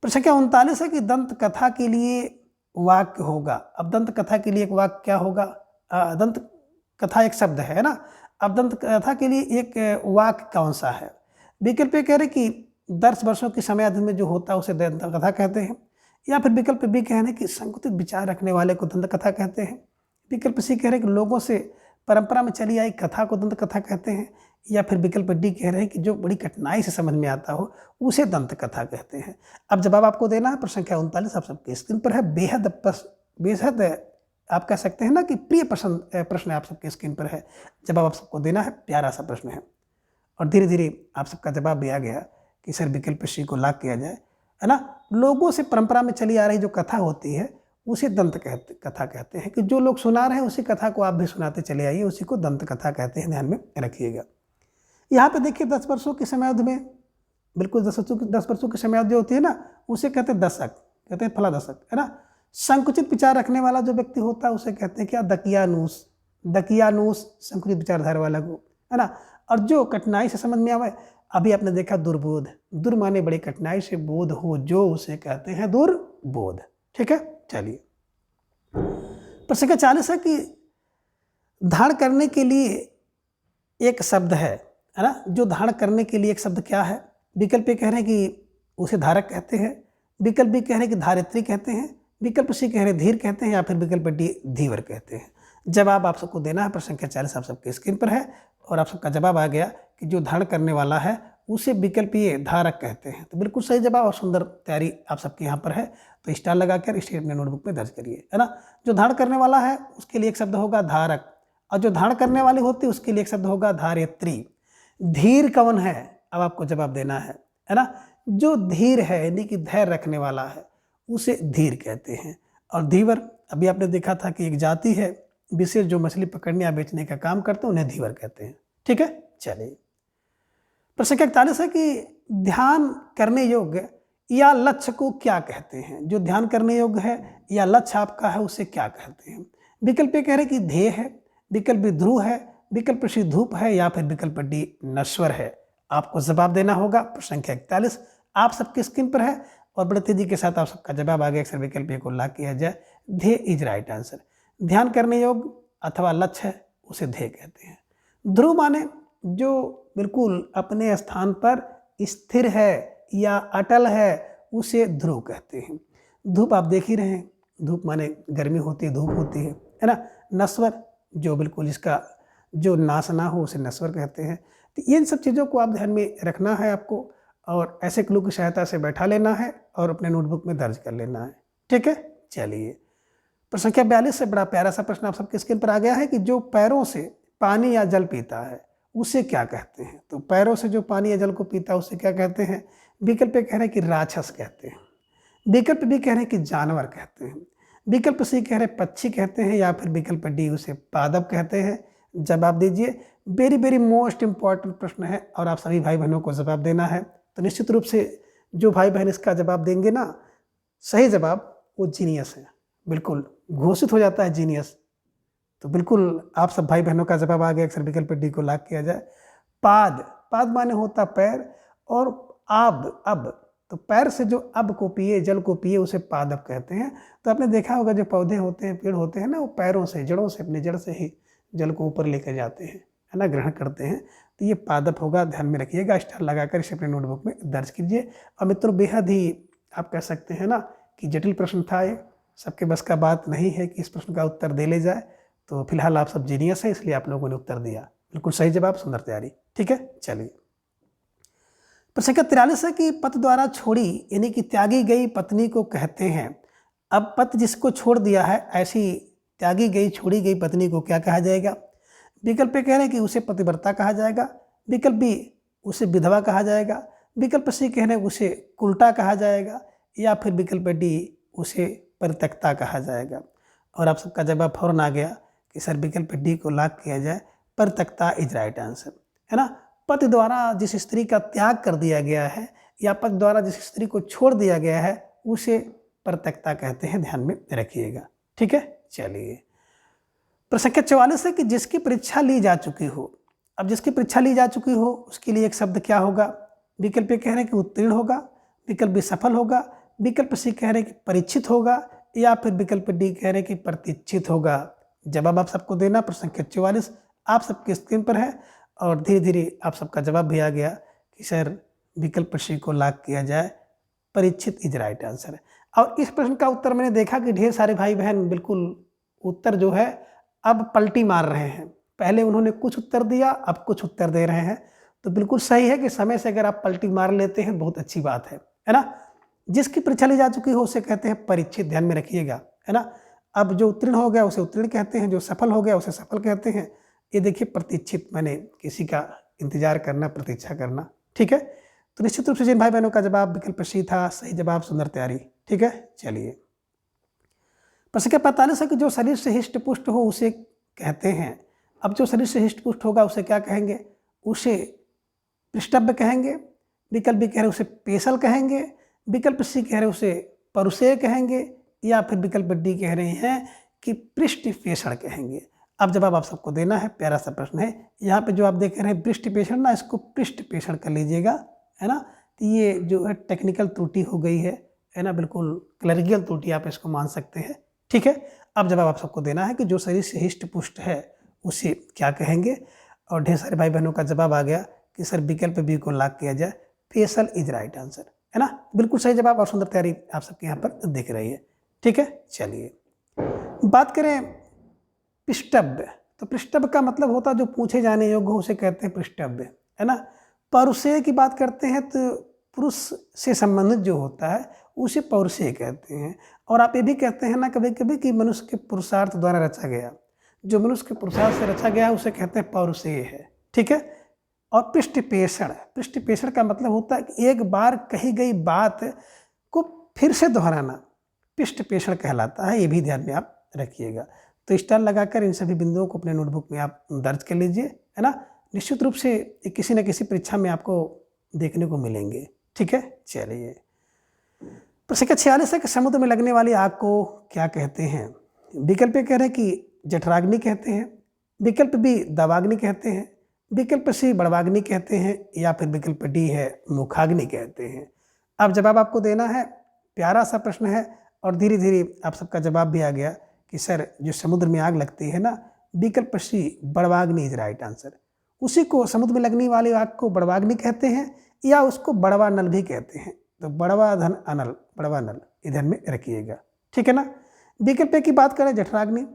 प्रश्न संख्या 39 है कि दंत कथा के लिए वाक्य होगा। अब दंत कथा के लिए एक वाक्य क्या होगा। दंत कथा एक शब्द है ना। अब दंत कथा के लिए एक वाक्य कौन सा है। विकल्प कह रहे कि 10 वर्षों की समयावधि में जो होता है उसे दंत कथा कहते हैं, या फिर विकल्प बी कह रहे हैं कि संकुचित विचार रखने वाले को दंत कथा कहते हैं, विकल्प सी कह रहे हैं कि लोगों से परंपरा में चली आई कथा को दंत कथा कहते हैं, या फिर विकल्प डी कह रहे हैं कि जो बड़ी कठिनाई से समझ में आता हो उसे दंत कथा कहते हैं। अब जवाब आपको देना है। प्रश्न संख्या 39 आप सबके स्क्रीन पर है। बेहद आप कह सकते हैं ना कि प्रिय प्रश्न आप सबके स्क्रीन पर है। जवाब आप सबको देना है, प्यारा सा प्रश्न है और धीरे धीरे आप सबका जवाब भी आ गया कि सर विकल्प सी को लाख किया जाए, है ना। लोगों से परंपरा में चली आ रही जो कथा होती है उसे दंत कथा कहते हैं, कि जो लोग सुना रहे हैं उसी कथा को आप भी सुनाते चले आइए, उसी को दंत कथा कहते हैं, ध्यान में रखिएगा। यहाँ पे देखिए 10 वर्षों की समयावधि में, बिल्कुल 10 वर्षों की समयावधि होती है ना, उसे कहते हैं दशक, कहते हैं फला दशक, है ना। संकुचित विचार रखने वाला जो व्यक्ति होता है उसे कहते हैं क्या, दकियानूस, दकियानूस संकुचित विचारधारा वाला को, है ना। और जो कठिनाई से समझ में आवे, अभी आपने देखा दुर्बोध, दुर माने बड़ी कठिनाई से बोध हो जो, उसे कहते हैं दुर्बोध। ठीक है, चलिए। प्रश्न 40 है कि धारण करने के लिए एक शब्द है ना, जो धारण करने के लिए एक शब्द क्या है। विकल्प ए कह रहे हैं कि उसे धारक कहते हैं, विकल्प बी कह रहे हैं कि धारित्री कहते हैं, विकल्प सी कह रहे हैं धीर कहते हैं, या फिर विकल्प डी धीवर कहते हैं। जवाब आप सबको देना है। प्रश्न 40 आप सबके स्क्रीन पर है और आप सबका जवाब आ गया कि जो धारण करने वाला है उसे विकल्प ये धारक कहते हैं। तो बिल्कुल सही जवाब और सुंदर तैयारी आप सबके यहाँ पर है, तो स्टार लगाकर इसे अपने नोटबुक में दर्ज करिए, है ना। जो धारण करने वाला है उसके लिए एक शब्द होगा धारक, और जो धारण करने वाली होती है उसके लिए एक शब्द होगा धारित्री। धीर कौन है, अब आपको जवाब देना है ना। जो धीर है यानी कि धैर्य रखने वाला है उसे धीर कहते हैं। और धीवर अभी आपने देखा था कि एक जाति है विशेष जो मछली पकड़ने या बेचने का काम करते हैं, उन्हें धीवर कहते हैं। ठीक है, चलिए। प्रश्न 41 है कि ध्यान करने योग्य या लक्ष्य को क्या कहते हैं। जो ध्यान करने योग्य है या लक्ष्य आपका है उसे क्या कहते हैं। विकल्प ए कह रहे कि ध्येय है, विकल्प बी ध्रुव है, विकल्प सी धूप है, या फिर विकल्प डी नश्वर है। आपको जवाब देना होगा। प्रश्न 41 आप सबकी स्क्रीन पर है और बड़े तेजी के साथ आप सबका जवाब आ गया। अक्सर विकल्प ए को लाख किया जाए, ध्येय इज राइट आंसर। ध्यान करने योग्य अथवा लक्ष्य है उसे ध्येय कहते हैं। ध्रुव माने जो बिल्कुल अपने स्थान पर स्थिर है या अटल है उसे ध्रुव कहते हैं। धूप आप देख ही रहे हैं, धूप माने गर्मी होती है, धूप होती है ना। नश्वर जो बिल्कुल इसका जो नाश ना हो उसे नश्वर कहते हैं। तो इन सब चीज़ों को आप ध्यान में रखना है आपको, और ऐसे क्लू की सहायता से बैठा लेना है और अपने नोटबुक में दर्ज कर लेना है। ठीक है, चलिए। प्रश्न संख्या 42 से बड़ा प्यारा सा प्रश्न आप सबके स्क्रीन पर आ गया है कि जो पैरों से पानी या जल पीता है उसे क्या कहते हैं। तो पैरों से जो पानी या जल को पीता है उसे क्या कहते हैं। विकल्प कह रहे हैं कि राक्षस कहते हैं, विकल्प बी कह रहे हैं कि जानवर कहते हैं, विकल्प सी कह रहे हैं पक्षी कहते हैं, या फिर विकल्प डी उसे पादप कहते हैं। जवाब दीजिए। वेरी वेरी मोस्ट इंपॉर्टेंट प्रश्न है और आप सभी भाई बहनों को जवाब देना है। तो निश्चित रूप से जो भाई बहन इसका जवाब देंगे ना, सही जवाब, वो जीनियस है, बिल्कुल घोषित हो जाता है जीनियस। तो बिल्कुल आप सब भाई बहनों का जवाब आ गया। अक्सर विकल्प डी को लाख किया जाए। पाद, पाद माने होता पैर, और अब तो पैर से जो अब को पिए, जल को पिए, उसे पादप कहते हैं। तो आपने देखा होगा जो पौधे होते हैं, पेड़ होते हैं ना, वो पैरों से, जड़ों से, अपने जड़ से ही जल को ऊपर लेकर जाते हैं, है ना, ग्रहण करते हैं। तो ये पादप होगा, ध्यान में रखिएगा। स्टार लगाकर इसे अपने नोटबुक में दर्ज कीजिए। और मित्रों बेहद ही आप कह सकते हैं ना कि जटिल प्रश्न था ये, सबके बस का बात नहीं है कि इस प्रश्न का उत्तर दे ले जाए। तो फिलहाल आप सब जीनियस है, इसलिए आप लोगों ने उत्तर दिया, बिल्कुल सही जवाब, सुंदर तैयारी। ठीक है, चलिए। प्रश्न 43 है कि पति द्वारा छोड़ी यानी कि त्यागी गई पत्नी को कहते हैं। अब पति जिसको छोड़ दिया है, ऐसी त्यागी गई, छोड़ी गई पत्नी को क्या कहा जाएगा। विकल्प कह रहे हैं कि उसे पतिव्रता कहा जाएगा, विकल्प बी उसे विधवा कहा जाएगा, विकल्प सी कह रहे हैं उसे कुल्टा कहा जाएगा, या फिर विकल्प डी उसे परित्यक्ता कहा जाएगा। और आप सबका जवाब फौरन आ गया कि सर विकल्प डी को लाख किया जाए, परित्यक्ता इज राइट आंसर, है ना। पति द्वारा जिस स्त्री का त्याग कर दिया गया है या पति द्वारा जिस स्त्री को छोड़ दिया गया है उसे परित्यक्ता कहते हैं, ध्यान में रखिएगा। ठीक है, चलिए। प्रश्न 44 है कि जिसकी परीक्षा ली जा चुकी हो। अब जिसकी परीक्षा ली जा चुकी हो उसके लिए एक शब्द क्या होगा। विकल्प कह रहे हैं कि उत्तीर्ण होगा, विकल्प बी सफल होगा, विकल्प सी कह रहे हैं कि परीक्षित होगा, या फिर विकल्प डी कह रहे हैं कि प्रतीक्षित होगा। जवाब आप सबको देना। प्रश्न 44 आप सबके स्क्रीन पर है और धीरे धीरे आप सबका जवाब भी आ गया कि सर विकल्प सी को लाख किया जाए, परीक्षित इज राइट आंसर है। और इस प्रश्न का उत्तर मैंने देखा कि ढेर सारे भाई बहन बिल्कुल उत्तर जो है अब पलटी मार रहे हैं। पहले उन्होंने कुछ उत्तर दिया, अब कुछ उत्तर दे रहे हैं। तो बिल्कुल सही है कि समय से अगर आप पलटी मार लेते हैं बहुत अच्छी बात है ना। जिसकी परीक्षा ली जा चुकी हो उसे कहते हैं परीक्षित, ध्यान में रखिएगा, है ना। अब जो उत्तीर्ण हो गया उसे उत्तीर्ण कहते हैं, जो सफल हो गया उसे सफल कहते हैं। ये देखिए प्रतीक्षित, मैंने किसी का इंतजार करना, प्रतीक्षा करना। ठीक है, तो निश्चित रूप से जिन भाई बहनों का जवाब विकल्प सी था सही जवाब, सुंदर तैयारी। ठीक है, चलिए। प्रश्न संख्या 45 है कि जो शरीर से हिष्ट पुष्ट हो उसे कहते हैं। अब जो शरीर से हिष्ट पुष्ट होगा उसे क्या कहेंगे? उसे पृष्ठभ्य कहेंगे, विकल्प बी कह रहे उसे पेशल कहेंगे, विकल्प सी कह रहे उसे परुषेय कहेंगे, या फिर विकल्प डी कह रहे हैं कि पृष्ठ पेषण कहेंगे। अब जवाब आप सबको देना है, प्यारा सा प्रश्न है। यहाँ पे जो आप देख रहे हैं पृष्ठ पेषण ना, इसको पृष्ठ पेषण कर लीजिएगा, है ना। तो ये जो है टेक्निकल त्रुटि हो गई है ना, बिल्कुल क्लरिकल त्रुटि आप इसको मान सकते हैं। ठीक है, अब जवाब आप सबको देना है कि जो शरीर से हिष्ट पुष्ट है उसे क्या कहेंगे। और ढेर सारे भाई बहनों का जवाब आ गया कि सर विकल्प बी को लॉक किया जाए, पेशल इज राइट आंसर, है ना। बिल्कुल सही जवाब और सुंदर तैयारी आप सबके यहाँ पर दिख रही है। ठीक है, चलिए बात करें पृष्ठभ्य। तो पृष्ठभ्य का मतलब होता है जो पूछे जाने योग्य हो उसे कहते हैं पृष्ठभ्य, है ना। परुषेय की बात करते हैं तो पुरुष से संबंधित जो होता है उसे पौरुषेय कहते हैं। और आप ये भी कहते हैं ना कभी कभी कि मनुष्य के पुरुषार्थ द्वारा रचा गया, जो मनुष्य के पुरुषार्थ से रचा गया उसे कहते हैं पौरुषेय है। ठीक है, और पृष्ठ पेषण, पृष्ठ पेषण का मतलब होता है कि एक बार कही गई बात को फिर से दोहराना पृष्ठ पेषण कहलाता है। ये भी ध्यान में आप रखिएगा। तो स्टार लगाकर इन सभी बिंदुओं को अपने नोटबुक में आप दर्ज कर लीजिए, है ना। निश्चित रूप से किसी न किसी परीक्षा में आपको देखने को मिलेंगे। ठीक है, चलिए। प्रश्न संख्या 46 है कि समुद्र में लगने वाली आग को क्या कहते हैं। विकल्प कह रहे हैं कि जठराग्नि कहते हैं, विकल्प बी दावाग्नि कहते हैं, विकल्प सी बड़वाग्नि कहते हैं, या फिर विकल्प डी है मुखाग्नि कहते हैं। अब जवाब आपको देना है, प्यारा सा प्रश्न है और धीरे धीरे आप सबका जवाब भी आ गया कि सर जो समुद्र में आग लगती है ना, विकल्प सी बड़वाग्नि इज राइट आंसर। उसी को समुद्र में लगने वाली आग को बड़वाग्नि कहते हैं या उसको बड़वा नल भी कहते हैं। तो बड़वा धन अनल, बड़वा नल इधर में रखिएगा। ठीक है ना। विकल्प की बात करें जठराग्नि,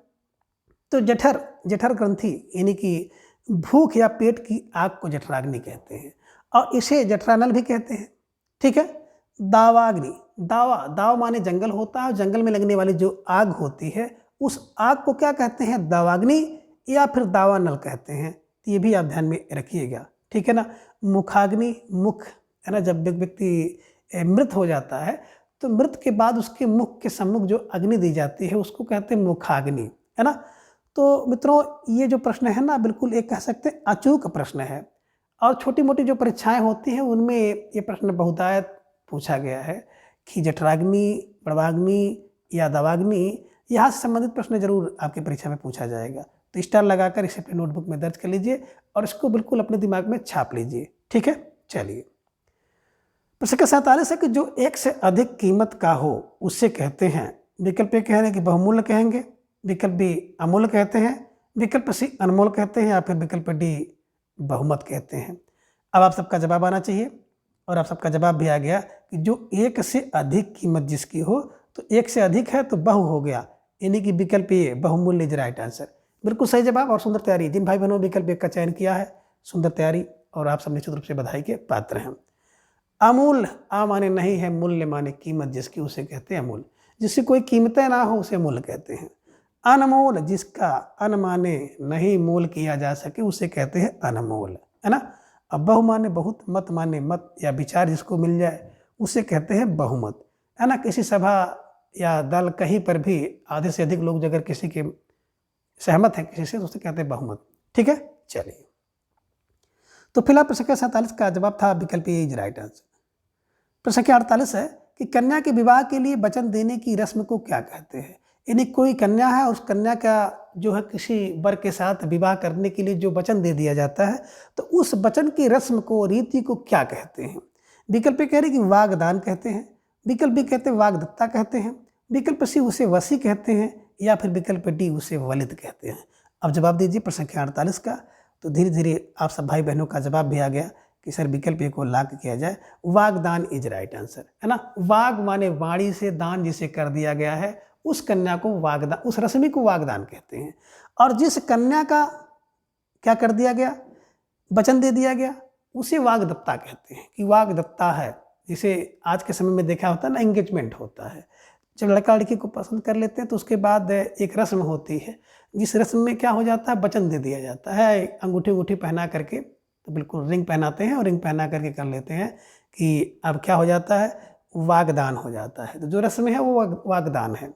तो जठर ग्रंथि यानी कि भूख या पेट की आग को जठराग्नि कहते हैं और इसे जठरानल भी कहते हैं। ठीक है। दावाग्नि, दाव माने जंगल होता है और जंगल में लगने वाली जो आग होती है उस आग को क्या कहते हैं, दावाग्नि या फिर दावानल कहते हैं। तो ये भी आप ध्यान में रखिएगा। ठीक है ना। मुखाग्नि, मुख है ना, जब व्यक्ति मृत हो जाता है तो मृत के बाद उसके मुख के सम्मुख जो अग्नि दी जाती है उसको कहते हैं मुखाग्नि, है ना। तो मित्रों ये जो प्रश्न है ना बिल्कुल एक कह सकते हैं अचूक प्रश्न है और छोटी मोटी जो परीक्षाएं होती हैं उनमें ये प्रश्न बहुतायत पूछा गया है कि जठराग्नि, बड़वाग्नि या दावाग्नि, यहाँ से संबंधित प्रश्न जरूर आपकी परीक्षा में पूछा जाएगा। तो स्टार लगाकर इसे अपने नोटबुक में दर्ज कर लीजिए और इसको बिल्कुल अपने दिमाग में छाप लीजिए। ठीक है, चलिए। प्रश्न संख्या 47 है कि जो एक से अधिक कीमत का हो उससे कहते हैं। विकल्प ए कह रहे हैं कि बहुमूल्य कहेंगे, विकल्प बी अमूल्य कहते हैं, विकल्प सी अनमोल कहते हैं, या फिर विकल्प डी बहुमत कहते हैं। अब आप सबका जवाब आना चाहिए और आप सबका जवाब भी आ गया कि जो एक से अधिक कीमत जिसकी हो, तो एक से अधिक है तो बहु हो गया, यानी कि विकल्प ए बहुमूल्य इज राइट आंसर। बिल्कुल सही जवाब और सुंदर तैयारी। जिन भाई बहनों विकल्प ए का चयन किया है, सुंदर तैयारी और आप सब निश्चित रूप से बधाई के पात्र हैं। अमूल्य, आ माने नहीं है, मूल्य माने कीमत जिसकी, उसे कहते हैं अमूल्य। जिससे कोई कीमतें ना हो उसे मूल्य कहते हैं। अनमोल, जिसका अन माने नहीं मोल किया जा सके उसे कहते हैं अनमोल, है ना। अब बहु माने बहुत, मत माने मत या विचार जिसको मिल जाए उसे कहते हैं बहुमत, है ना। किसी सभा या दल कहीं पर भी आधे से अधिक लोग अगर किसी के सहमत हैं किसी से तो उसे कहते हैं बहुमत। ठीक है, चलिए। तो फिलहाल प्रश्न संख्या 47 का जवाब था विकल्प ए इज राइट आंसर। प्रश्न संख्या 48 है कि कन्या के विवाह के लिए वचन देने की रस्म को क्या कहते हैं। यानी कोई कन्या है और उस कन्या का जो है किसी वर के साथ विवाह करने के लिए जो वचन दे दिया जाता है तो उस वचन की रस्म को, रीति को क्या कहते हैं। विकल्प कह रहे कि वागदान कहते हैं, विकल्प बी कहते हैं वागदत्ता कहते हैं, विकल्प सी उसे वसी कहते हैं, या फिर विकल्प डी उसे वलित कहते हैं। अब जवाब दीजिए प्रश्न संख्या 48 का। तो धीरे धीरे आप सब भाई बहनों का जवाब भी आ गया कि सर विकल्प ए को लॉक किया जाए, वागदान इज राइट आंसर, है ना। वाग माने वाणी से, दान जिसे कर दिया गया है उस कन्या को वागदान, उस रस्मी को वागदान कहते हैं। और जिस कन्या का क्या कर दिया गया, वचन दे दिया गया, उसे वागदत्ता कहते हैं कि वागदत्ता है। जिसे आज के समय में देखा होता है ना, एंगेजमेंट होता है, जब लड़का लड़की को पसंद कर लेते हैं तो उसके बाद एक रस्म होती है जिस रस्म में क्या हो जाता है, वचन दे दिया जाता है। अंगूठी पहना करके, तो बिल्कुल रिंग पहनाते हैं और रिंग पहना करके कर लेते हैं कि अब क्या हो जाता है, वागदान हो जाता है। तो जो रस्म है वो वागदान है,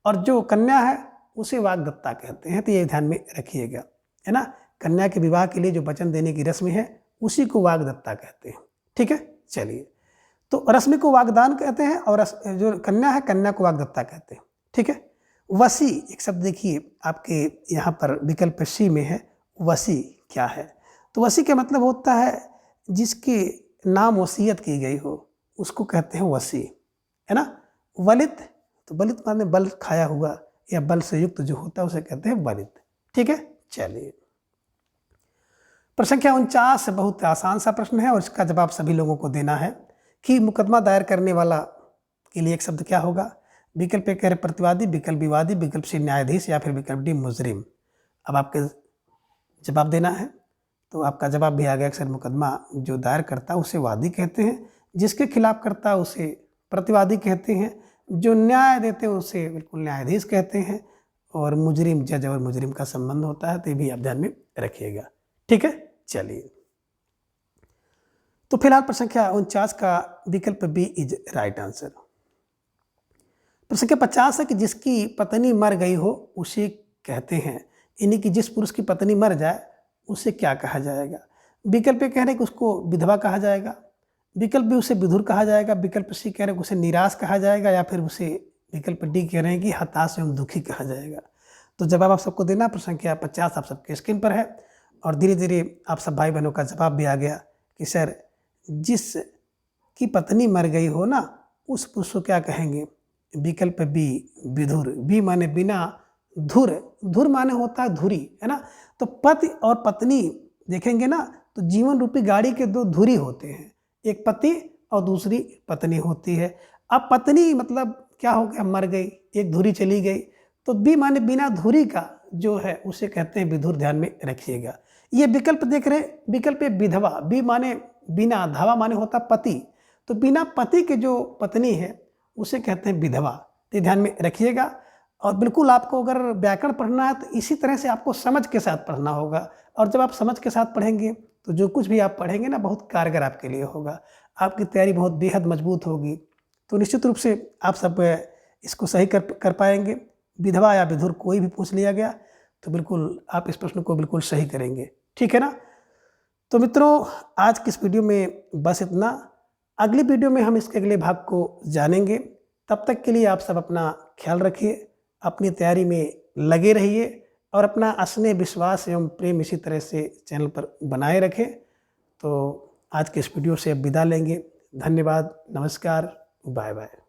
और जो कन्या है उसे वागदत्ता कहते हैं। तो ये ध्यान में रखिएगा, है ना। कन्या के विवाह के लिए जो वचन देने की रस्म है उसी को वागदत्ता कहते हैं। ठीक है, चलिए। तो रश्मि को वागदान कहते हैं और जो कन्या है कन्या को वागदत्ता कहते हैं। ठीक है। वसी एक शब्द देखिए आपके यहाँ पर विकल्प सी में है, वसी क्या है? तो वसी का मतलब होता है जिसके नाम वसीयत की गई हो उसको कहते हैं वसी, है ना। वलित, तो वलित माने बल खाया हुआ या बल से युक्त जो होता है उसे कहते हैं वलित। ठीक है, चलिए। प्रश्न संख्या 49 बहुत आसान सा प्रश्न है और इसका जवाब सभी लोगों को देना है कि मुकदमा दायर करने वाला के लिए एक शब्द क्या होगा। विकल्प ए कह रहे प्रतिवादी, विकल्प विवादी, विकल्प सी न्यायाधीश या फिर विकल्प डी मुजरिम। अब आपके जवाब देना है। तो आपका जवाब भी आ गया। अक्सर मुकदमा जो दायर करता है उसे वादी कहते हैं, जिसके खिलाफ करता है उसे प्रतिवादी कहते हैं, जो न्याय देते हैं उसे बिल्कुल न्यायाधीश कहते हैं, और मुजरिम जज और मुजरिम का संबंध होता है। तो ये भी आप ध्यान में रखिएगा। ठीक है, चलिए। तो फिलहाल प्रश्न संख्या 49 का विकल्प बी इज राइट आंसर। प्रश्न संख्या 50 है कि जिसकी पत्नी मर गई हो उसे कहते हैं, यानी कि जिस पुरुष की पत्नी मर जाए उसे क्या कहा जाएगा। विकल्प ए कह रहे कि उसको विधवा कहा जाएगा, विकल्प बी उसे विधुर कहा जाएगा, विकल्प सी कह रहे कि उसे निराश कहा जाएगा, या फिर उसे विकल्प डी कह रहे हैं कि हताश एवं दुखी कहा जाएगा। तो जवाब आप सबको देना। प्रश्न संख्या 50 आप सबके स्क्रीन पर है, और धीरे धीरे आप सब भाई बहनों का जवाब भी आ गया कि सर जिस की पत्नी मर गई हो ना उस पुरुष को क्या कहेंगे। विकल्प बी विधुर, बी माने बिना, धुर, धुर माने होता है धुरी, है ना। तो पति और पत्नी देखेंगे ना तो जीवन रूपी गाड़ी के दो धुरी होते हैं, एक पति और दूसरी पत्नी होती है। अब पत्नी मतलब क्या हो गया, मर गई, एक धुरी चली गई, तो बी माने बिना धुरी का जो है उसे कहते हैं विधुर। ध्यान में रखिएगा। ये विकल्प देख रहे, विकल्प विधवा, बी माने बिना, धावा माने होता पति, तो बिना पति के जो पत्नी है उसे कहते हैं विधवा। तो ध्यान में रखिएगा। और बिल्कुल आपको अगर व्याकरण पढ़ना है तो इसी तरह से आपको समझ के साथ पढ़ना होगा, और जब आप समझ के साथ पढ़ेंगे तो जो कुछ भी आप पढ़ेंगे ना बहुत कारगर आपके लिए होगा, आपकी तैयारी बहुत बेहद मजबूत होगी। तो निश्चित रूप से आप सब इसको सही कर पाएंगे। विधवा या विधुर कोई भी पूछ लिया गया तो बिल्कुल आप इस प्रश्न को बिल्कुल सही करेंगे। ठीक है ना। तो मित्रों आज की इस वीडियो में बस इतना। अगली वीडियो में हम इसके अगले भाग को जानेंगे। तब तक के लिए आप सब अपना ख्याल रखिए, अपनी तैयारी में लगे रहिए, और अपना स्नेह, विश्वास एवं प्रेम इसी तरह से चैनल पर बनाए रखें। तो आज के इस वीडियो से अब विदा लेंगे। धन्यवाद, नमस्कार, बाय बाय।